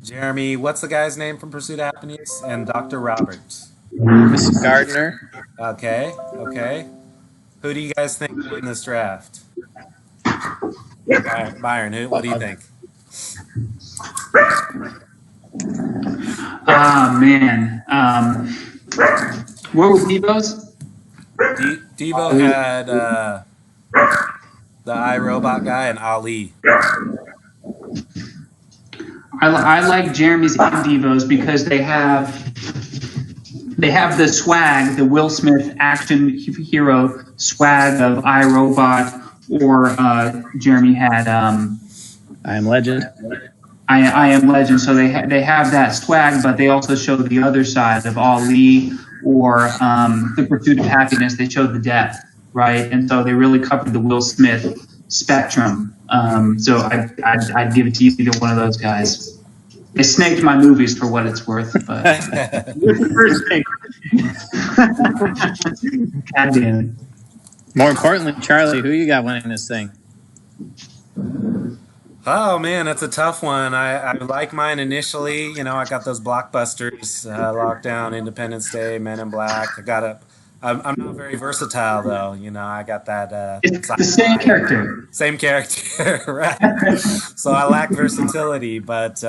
Jeremy, what's the guy's name from Pursuit of Happiness? And Dr. Roberts. Mrs. Gardner. Okay. Okay. Who do you guys think will win this draft? Byron, what do you think? Man. What were Devo's? Devo had the iRobot guy and Ali. I like Jeremy's and Devo's because they have the swag, the Will Smith action hero swag of iRobot, or Jeremy had I Am Legend. I Am Legend. So they have that swag, but they also show the other side of Ali or the Pursuit of Happiness. They showed the depth, right? And so they really covered the Will Smith spectrum. So I'd give it to either one of those guys. They snaked my movies for what it's worth, but First pick. God damn it. More importantly, Charlie, who you got winning this thing? Oh man, that's a tough one. I like mine initially. You know, I got those blockbusters, Lockdown, Independence Day, Men in Black. I'm not very versatile though. You know, I got that. It's the same character. Same character, right? So I lack versatility, but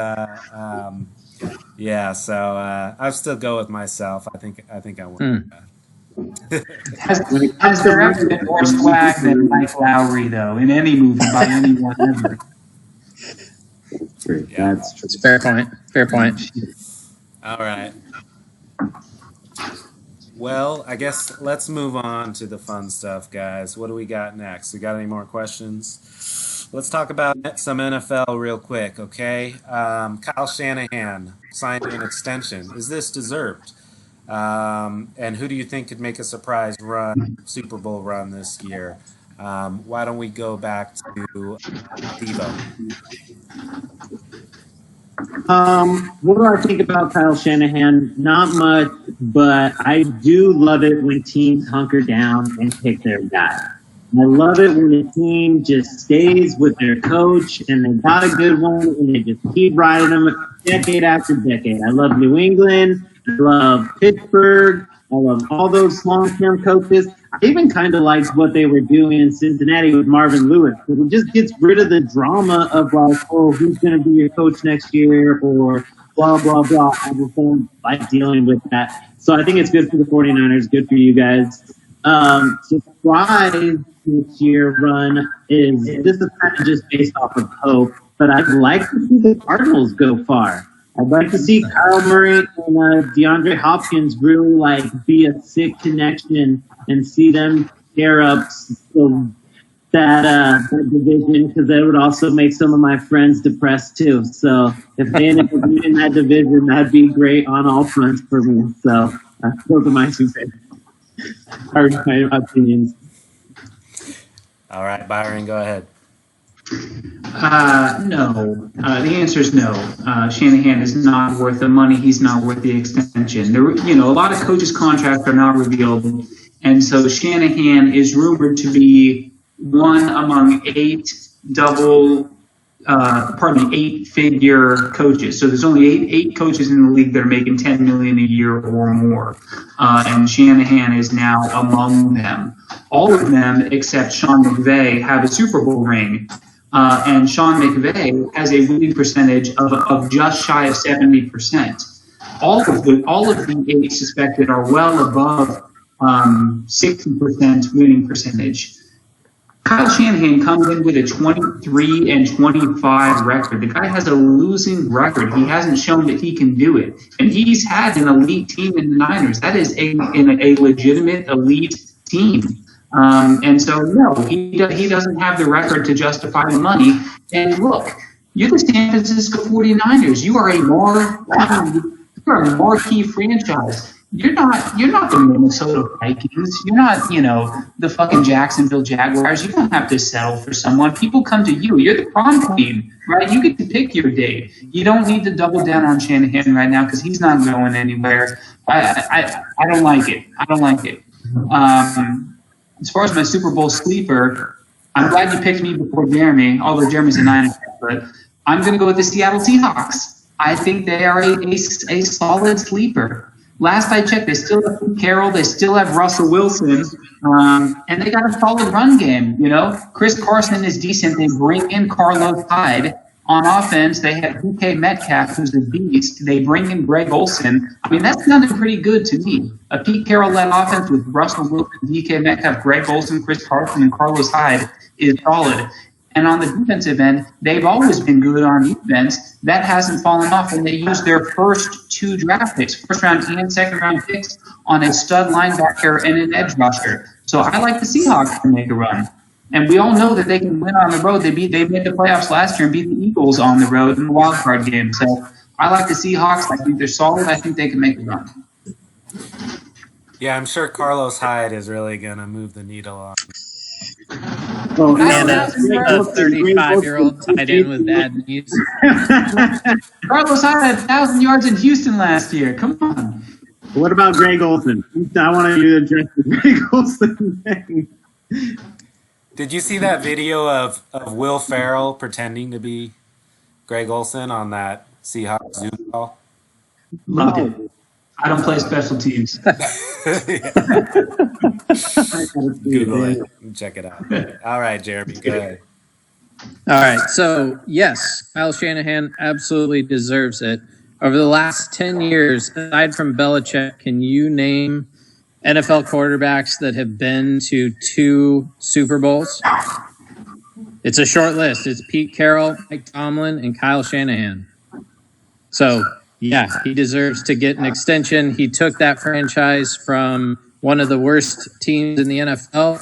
yeah. So I'll still go with myself. I think I won. Has there ever been more swag than Mike Lowry, though, in any movie by anyone ever? Yeah, That's a fair point. Fair point. All right. Well, I guess let's move on to the fun stuff, guys. What do we got next? We got any more questions? Let's talk about some NFL real quick, okay? Kyle Shanahan signed an extension. Is this deserved? And who do you think could make a surprise run, Super Bowl run this year? Why don't we go back to Devo? What do I think about Kyle Shanahan? Not much, but I do love it when teams hunker down and pick their guy. I love it when the team just stays with their coach and they got a good one and they just keep riding them decade after decade. I love New England. I love Pittsburgh. I love all those long-term coaches. I even kind of liked what they were doing in Cincinnati with Marvin Lewis. It just gets rid of the drama of like, oh, who's going to be your coach next year or blah, blah, blah. I just don't like dealing with that. So I think it's good for the 49ers, good for you guys. Surprise this year run this is kind of just based off of hope, but I'd like to see the Cardinals go far. I'd like to see Kyle Murray and DeAndre Hopkins really like be a sick connection and see them tear up that division, because that would also make some of my friends depressed too. So if they end up winning that division, that'd be great on all fronts for me. So those are my two favorites. Or my opinions. All right, Byron, go ahead. No. The answer is no. Shanahan is not worth the money. He's not worth the extension. A lot of coaches' contracts are not revealed, and so Shanahan is rumored to be one among 8 double 8-figure coaches. So there's only eight coaches in the league that are making $10 million a year or more, and Shanahan is now among them. All of them except Sean McVay have a Super Bowl ring, and Sean McVay has a winning percentage of just shy of 70%. All of the 8 suspected are well above 60% winning percentage. Kyle Shanahan comes in with a 23-25 record. The guy has a losing record. He hasn't shown that he can do it. And he's had an elite team in the Niners. That is a legitimate elite team. And so, no, he doesn't have the record to justify the money. And look, you're the San Francisco 49ers. You are a marquee franchise. You're not the Minnesota Vikings. You're not, the fucking Jacksonville Jaguars. You don't have to settle for someone. People come to you. You're the prom queen, right? You get to pick your date. You don't need to double down on Shanahan right now because he's not going anywhere. I don't like it. I don't like it. As far as my Super Bowl sleeper, I'm glad you picked me before Jeremy, although Jeremy's a Niners fan, but I'm going to go with the Seattle Seahawks. I think they are a solid sleeper. Last I checked, they still have Pete Carroll, they still have Russell Wilson, and they got a solid run game. Chris Carson is decent. They bring in Carlos Hyde on offense. They have DK Metcalf, who's a beast. They bring in Greg Olsen. I mean, that's sounded pretty good to me. A Pete Carroll-led offense with Russell Wilson, DK Metcalf, Greg Olsen, Chris Carson, and Carlos Hyde is solid. And on the defensive end, they've always been good on defense. That hasn't fallen off, and they used their first 2 draft picks, first-round and second-round picks, on a stud linebacker and an edge rusher. So I like the Seahawks to make a run. And we all know that they can win on the road. They made the playoffs last year and beat the Eagles on the road in the wild card game. So I like the Seahawks. I think they're solid. I think they can make a run. Yeah, I'm sure Carlos Hyde is really going to move the needle on. And a 35-year-old tight end with bad knees. Carlos Hyde had 1,000 yards in Houston last year. Come on. What about Greg Olsen? I want you to address the Greg Olsen thing. Did you see that video of Will Ferrell pretending to be Greg Olsen on that Seahawks Zoom call? Loved it. I don't play special teams. Google it and check it out. All right, Jeremy, go ahead. All right. So, yes, Kyle Shanahan absolutely deserves it. Over the last 10 years, aside from Belichick, can you name NFL quarterbacks that have been to 2 Super Bowls? It's a short list. It's Pete Carroll, Mike Tomlin, and Kyle Shanahan. So, yeah, he deserves to get an extension. He took that franchise from one of the worst teams in the NFL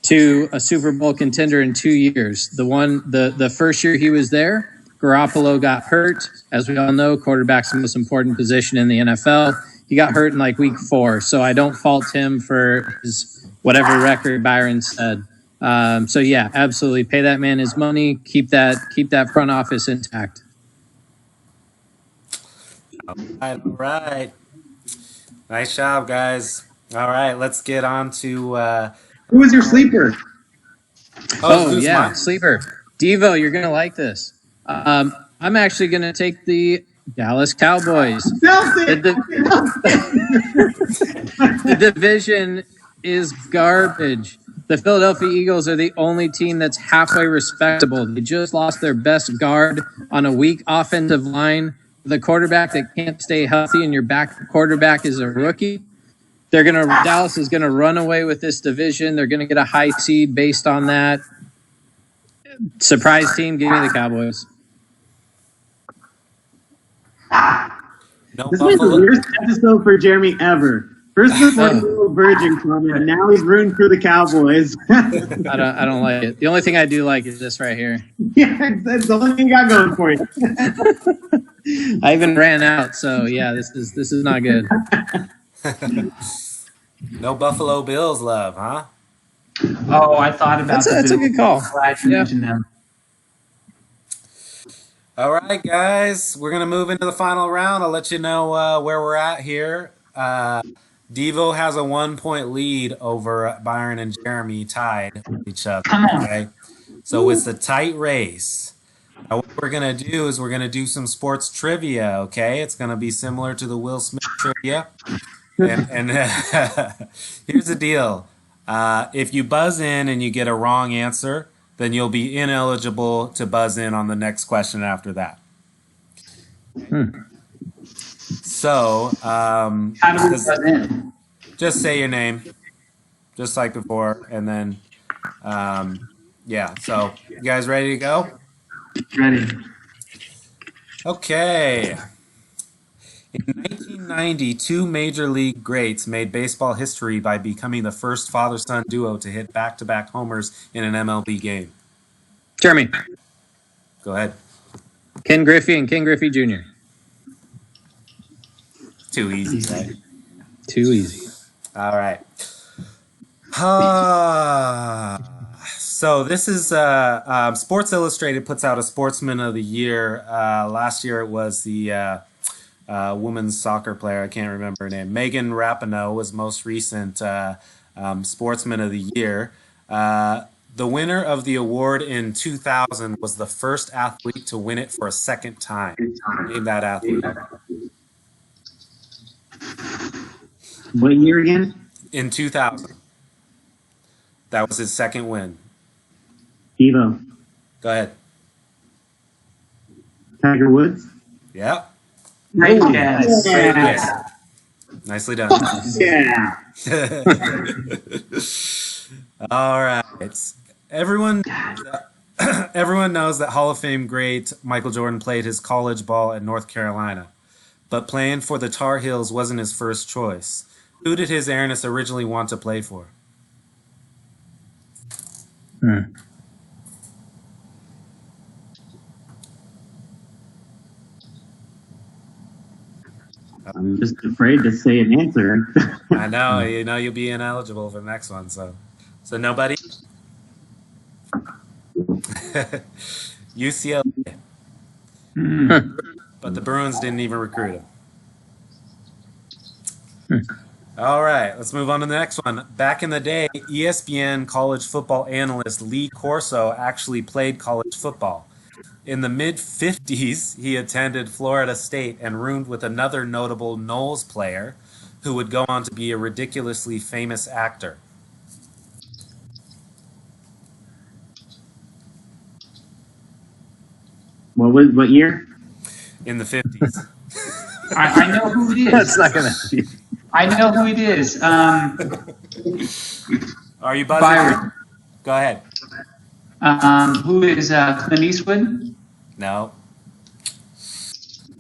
to a Super Bowl contender in 2 years. The first year he was there, Garoppolo got hurt. As we all know, quarterback's the most important position in the NFL. He got hurt in like week 4, so I don't fault him for his whatever record Byron said. So yeah, absolutely, pay that man his money. Keep that front office intact. All right. Nice job, guys. All right, let's get on to... Who was your sleeper? Sleeper. Devo, you're going to like this. I'm actually going to take the Dallas Cowboys. The division is garbage. The Philadelphia Eagles are the only team that's halfway respectable. They just lost their best guard on a weak offensive line. The quarterback that can't stay healthy and your back quarterback is a rookie. Dallas is gonna run away with this division. They're gonna get a high seed based on that. Surprise team, give me the Cowboys. This was the worst episode for Jeremy ever. First was like a little virgin comment, now he's ruined for the Cowboys. I don't like it. The only thing I do like is this right here. Yeah, that's the only thing you got going for you. I even ran out, so yeah, this is not good. No Buffalo Bills love, huh? Oh, I thought about that. That's a good call. Glad you mentioned them. All right, guys, we're going to move into the final round. I'll let you know where we're at here. Devo has a 1-point lead over Byron and Jeremy, tied with each other. Come on. Okay? So it's a tight race. Now, what we're going to do is we're going to do some sports trivia, okay? It's going to be similar to the Will Smith trivia. And here's the deal. If you buzz in and you get a wrong answer, then you'll be ineligible to buzz in on the next question after that. So, How do we buzz in? just say your name, just like before, and then, yeah. So, you guys ready to go? Ready. Okay. In 1990, two major league greats made baseball history by becoming the first father-son duo to hit back-to-back homers in an MLB game. Jeremy. Go ahead. Ken Griffey and Ken Griffey Jr. Too easy, right? Too easy. All right. So this is Sports Illustrated puts out a Sportsman of the Year. Last year it was the women's soccer player. I can't remember her name. Megan Rapinoe was most recent Sportsman of the Year. The winner of the award in 2000 was the first athlete to win it for a second time. Name that athlete. What year again? In 2000. That was his second win. Devo. Go ahead. Tiger Woods. Yeah. Great guess. Great guess. Yeah. Nicely done. Yeah. All right. Everyone knows that Hall of Fame great Michael Jordan played his college ball at North Carolina, but playing for the Tar Heels wasn't his first choice. Who did His Airness originally want to play for? I'm just afraid to say an answer. I know, you'll be ineligible for the next one. So nobody. UCLA, but the Bruins didn't even recruit him. All right, let's move on to the next one. Back in the day, ESPN college football analyst Lee Corso actually played college football. In the mid-50s, he attended Florida State and roomed with another notable Knowles player who would go on to be a ridiculously famous actor. What year? In the 50s. I know who it is. That's not going to. I know who it is. Are you buzzing? Byron. Go ahead. Who is Clint Eastwood? No.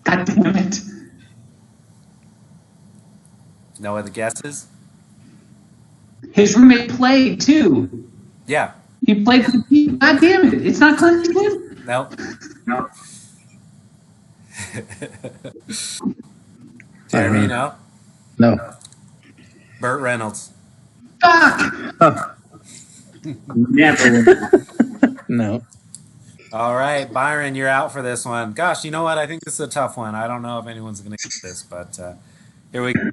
God damn it. No other guesses? His roommate played too. Yeah. He played for the team. God damn it. It's not Clint Eastwood? No. Jeremy, no? No. Burt Reynolds. Fuck! Never. No. All right, Byron, you're out for this one. Gosh, you know what? I think this is a tough one. I don't know if anyone's going to get this, but here we go.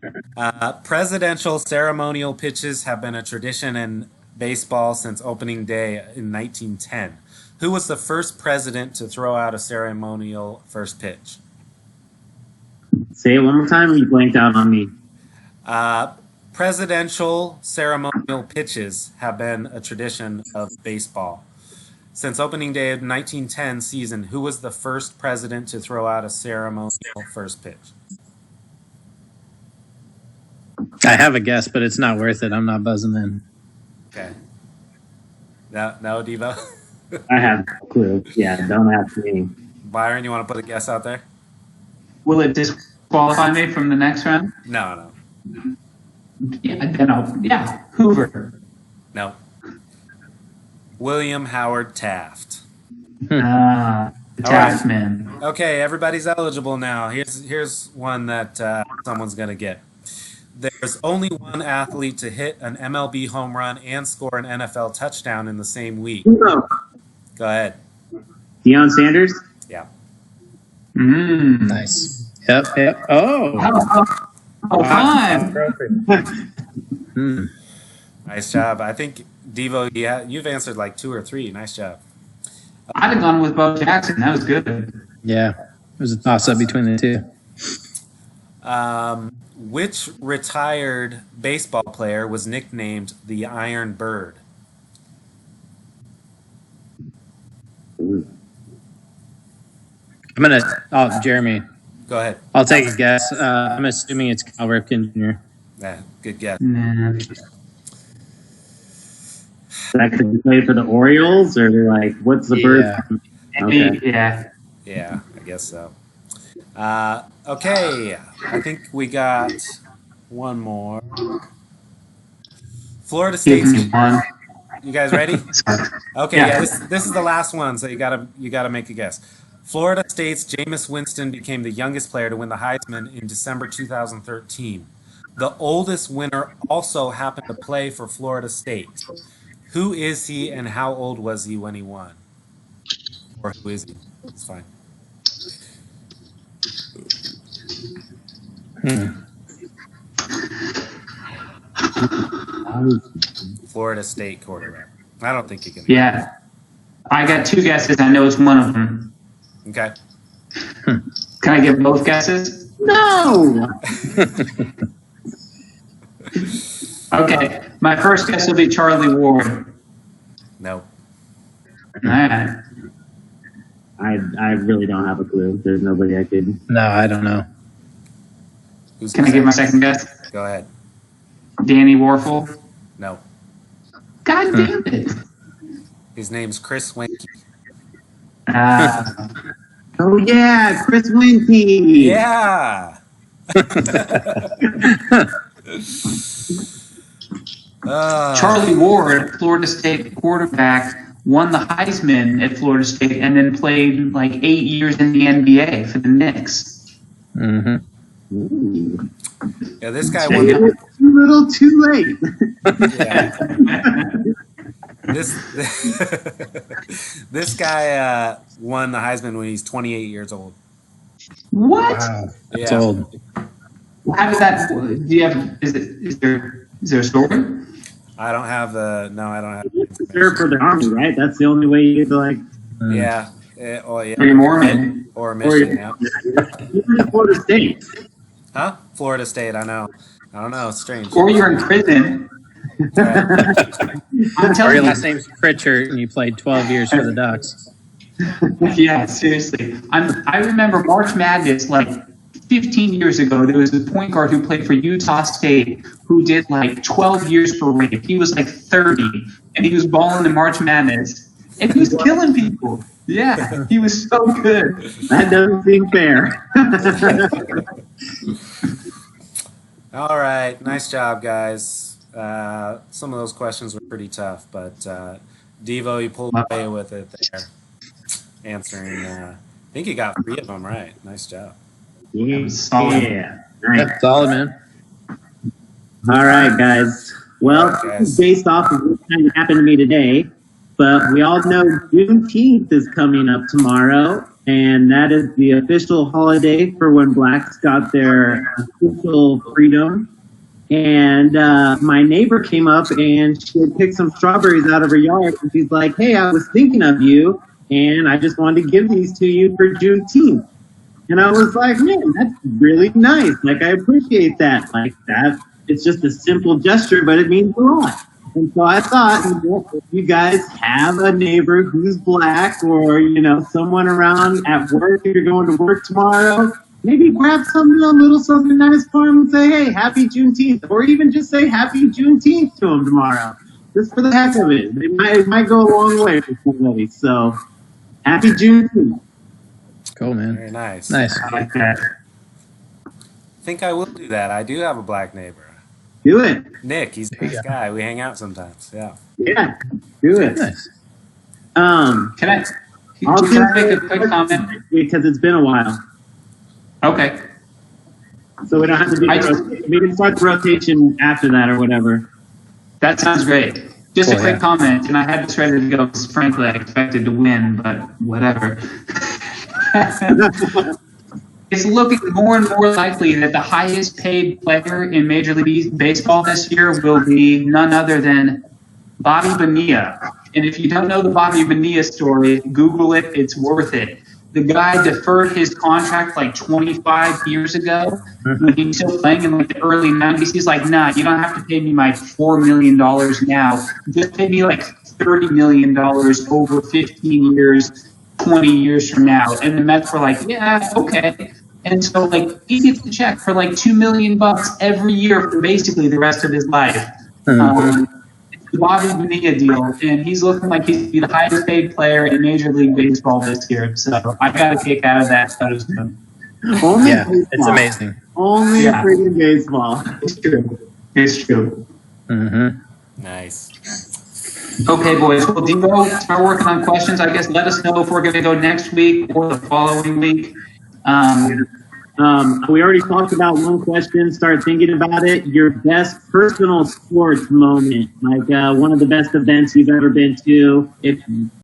Presidential ceremonial pitches have been a tradition in baseball since opening day in 1910. Who was the first president to throw out a ceremonial first pitch? Say it one more time, or you blanked out on me. Presidential ceremonial pitches have been a tradition of baseball. Since opening day of 1910 season, who was the first president to throw out a ceremonial first pitch? I have a guess, but it's not worth it. I'm not buzzing in. Okay. No, Devo? I have no clue. Yeah, don't ask me. Byron, you want to put a guess out there? Will it disqualify me from the next round? No. Yeah, then Hoover. No. William Howard Taft. Taft man. Okay, everybody's eligible now. Here's one that someone's going to get. There's only one athlete to hit an MLB home run and score an NFL touchdown in the same week. No. Go ahead. Deion Sanders? Yeah. Nice. Yep. Oh. Fine. Nice job. I think, Devo, you've answered like 2 or 3. Nice job. I'd have gone with Bo Jackson. That was good. Yeah, it was a toss-up between the two. Which retired baseball player was nicknamed the Iron Bird? Jeremy. Go ahead. I'll take a guess. I'm assuming it's Cal Ripken Jr. Yeah, good guess. Nah. That could play for the Orioles, or like, what's the bird? Okay. Yeah. Yeah, I guess so. Okay, I think we got one more. Florida State's. You guys ready? Okay, yeah. This is the last one, so you gotta make a guess. Florida State's Jameis Winston became the youngest player to win the Heisman in December 2013. The oldest winner also happened to play for Florida State. Who is he, and how old was he when he won? Or who is he? It's fine. Florida State quarterback. I don't think you can. Yeah. I got two guesses. I know it's one of them. Okay. Can I give both guesses? No! Okay. My first guess will be Charlie Ward. No. All right. I really don't have a clue. There's nobody I could. No, I don't know. Can I give my second guess? Go ahead. Danny Warfel. No. God damn it. His name's Chris Wenke. Oh yeah, Chris Winky. Yeah. Charlie Ward, Florida State quarterback, won the Heisman at Florida State and then played like 8 years in the NBA for the Knicks. Mm-hmm. Yeah, this guy won. Too little, too late. Yeah. This guy won the Heisman when he's 28 years old. What? Wow, that's Yeah. old. How did that? Do you have? Is there a story? I don't have the. No, I don't have. Serve for the Army, right? That's the only way you get to like. Yeah. Yeah. Or you're Mormon. Or a mission. Yeah. You're in Florida State. Huh? Florida State. I know. I don't know. It's strange. Or you're in prison. I'm Or telling your you. last name's Pritchard, and you played 12 years for the Ducks. Yeah, seriously. I remember March Madness like 15 years ago. There was a point guard who played for Utah State who did like 12 years for rape. He was like 30, and he was balling in March Madness, and he was killing people. Yeah, he was so good. That doesn't seem fair. All right. Nice job, guys. Some of those questions were pretty tough, but Devo, you pulled away with it there. Answering, I think you got 3 of them right. Nice job. Yeah. Right. That's solid, man. All right, guys. Well, Guys. this is based off of what kind of happened to me today, but we all know Juneteenth is coming up tomorrow, and that is the official holiday for when blacks got their official freedom. And my neighbor came up and she had picked some strawberries out of her yard, and she's like, "Hey, I was thinking of you, and I just wanted to give these to you for Juneteenth." And I was like, "Man, that's really nice. Like, I appreciate that. Like, that, it's just a simple gesture, but it means a lot." And so I thought, if you guys have a neighbor who's black, or, you know, someone around at work, if you're going to work tomorrow, maybe grab something, a little something nice for them and say, "Hey, happy Juneteenth," or even just say happy Juneteenth to them tomorrow, just for the heck of it. It might go a long way for somebody. So, happy Juneteenth. Cool, man. Very nice. Nice. I like that. I think I will do that. I do have a black neighbor. Do it. Nick, he's a nice guy. We hang out sometimes. Yeah. Yeah, do it. Nice. Um, Can I I'll make a quick comment? because it's been a while, Okay. so we don't have to do. We can start the rotation after that or whatever. That sounds great. Just a Oh, quick yeah. comment, and I had this ready to go because, frankly, I expected to win, but whatever. It's looking more and more likely that the highest paid player in Major League Baseball this year will be none other than Bobby Bonilla. And if you don't know the Bobby Bonilla story, Google it. It's worth it. The guy deferred his contract like 25 years ago when he was still playing in like the early 90s. He's like, nah, you don't have to pay me my $4 million now. Just pay me like $30 million over 15 years, 20 years from now. And the Mets were like, yeah, okay. And so like he gets a check for like $2 million every year for basically the rest of his life. It's the Bobby Bonilla deal, and he's looking like he's the highest paid player in Major League Baseball this year. So I got a kick out of that. That was good. Only Yeah, baseball. it's amazing. Only freaking baseball. It's true. It's true. Nice. Okay, boys. Well, Devo, start working on questions. I guess let us know if we're going to go next week or the following week. We already talked about one question. Start thinking about it. Your best personal sports moment, like one of the best events you've ever been to. If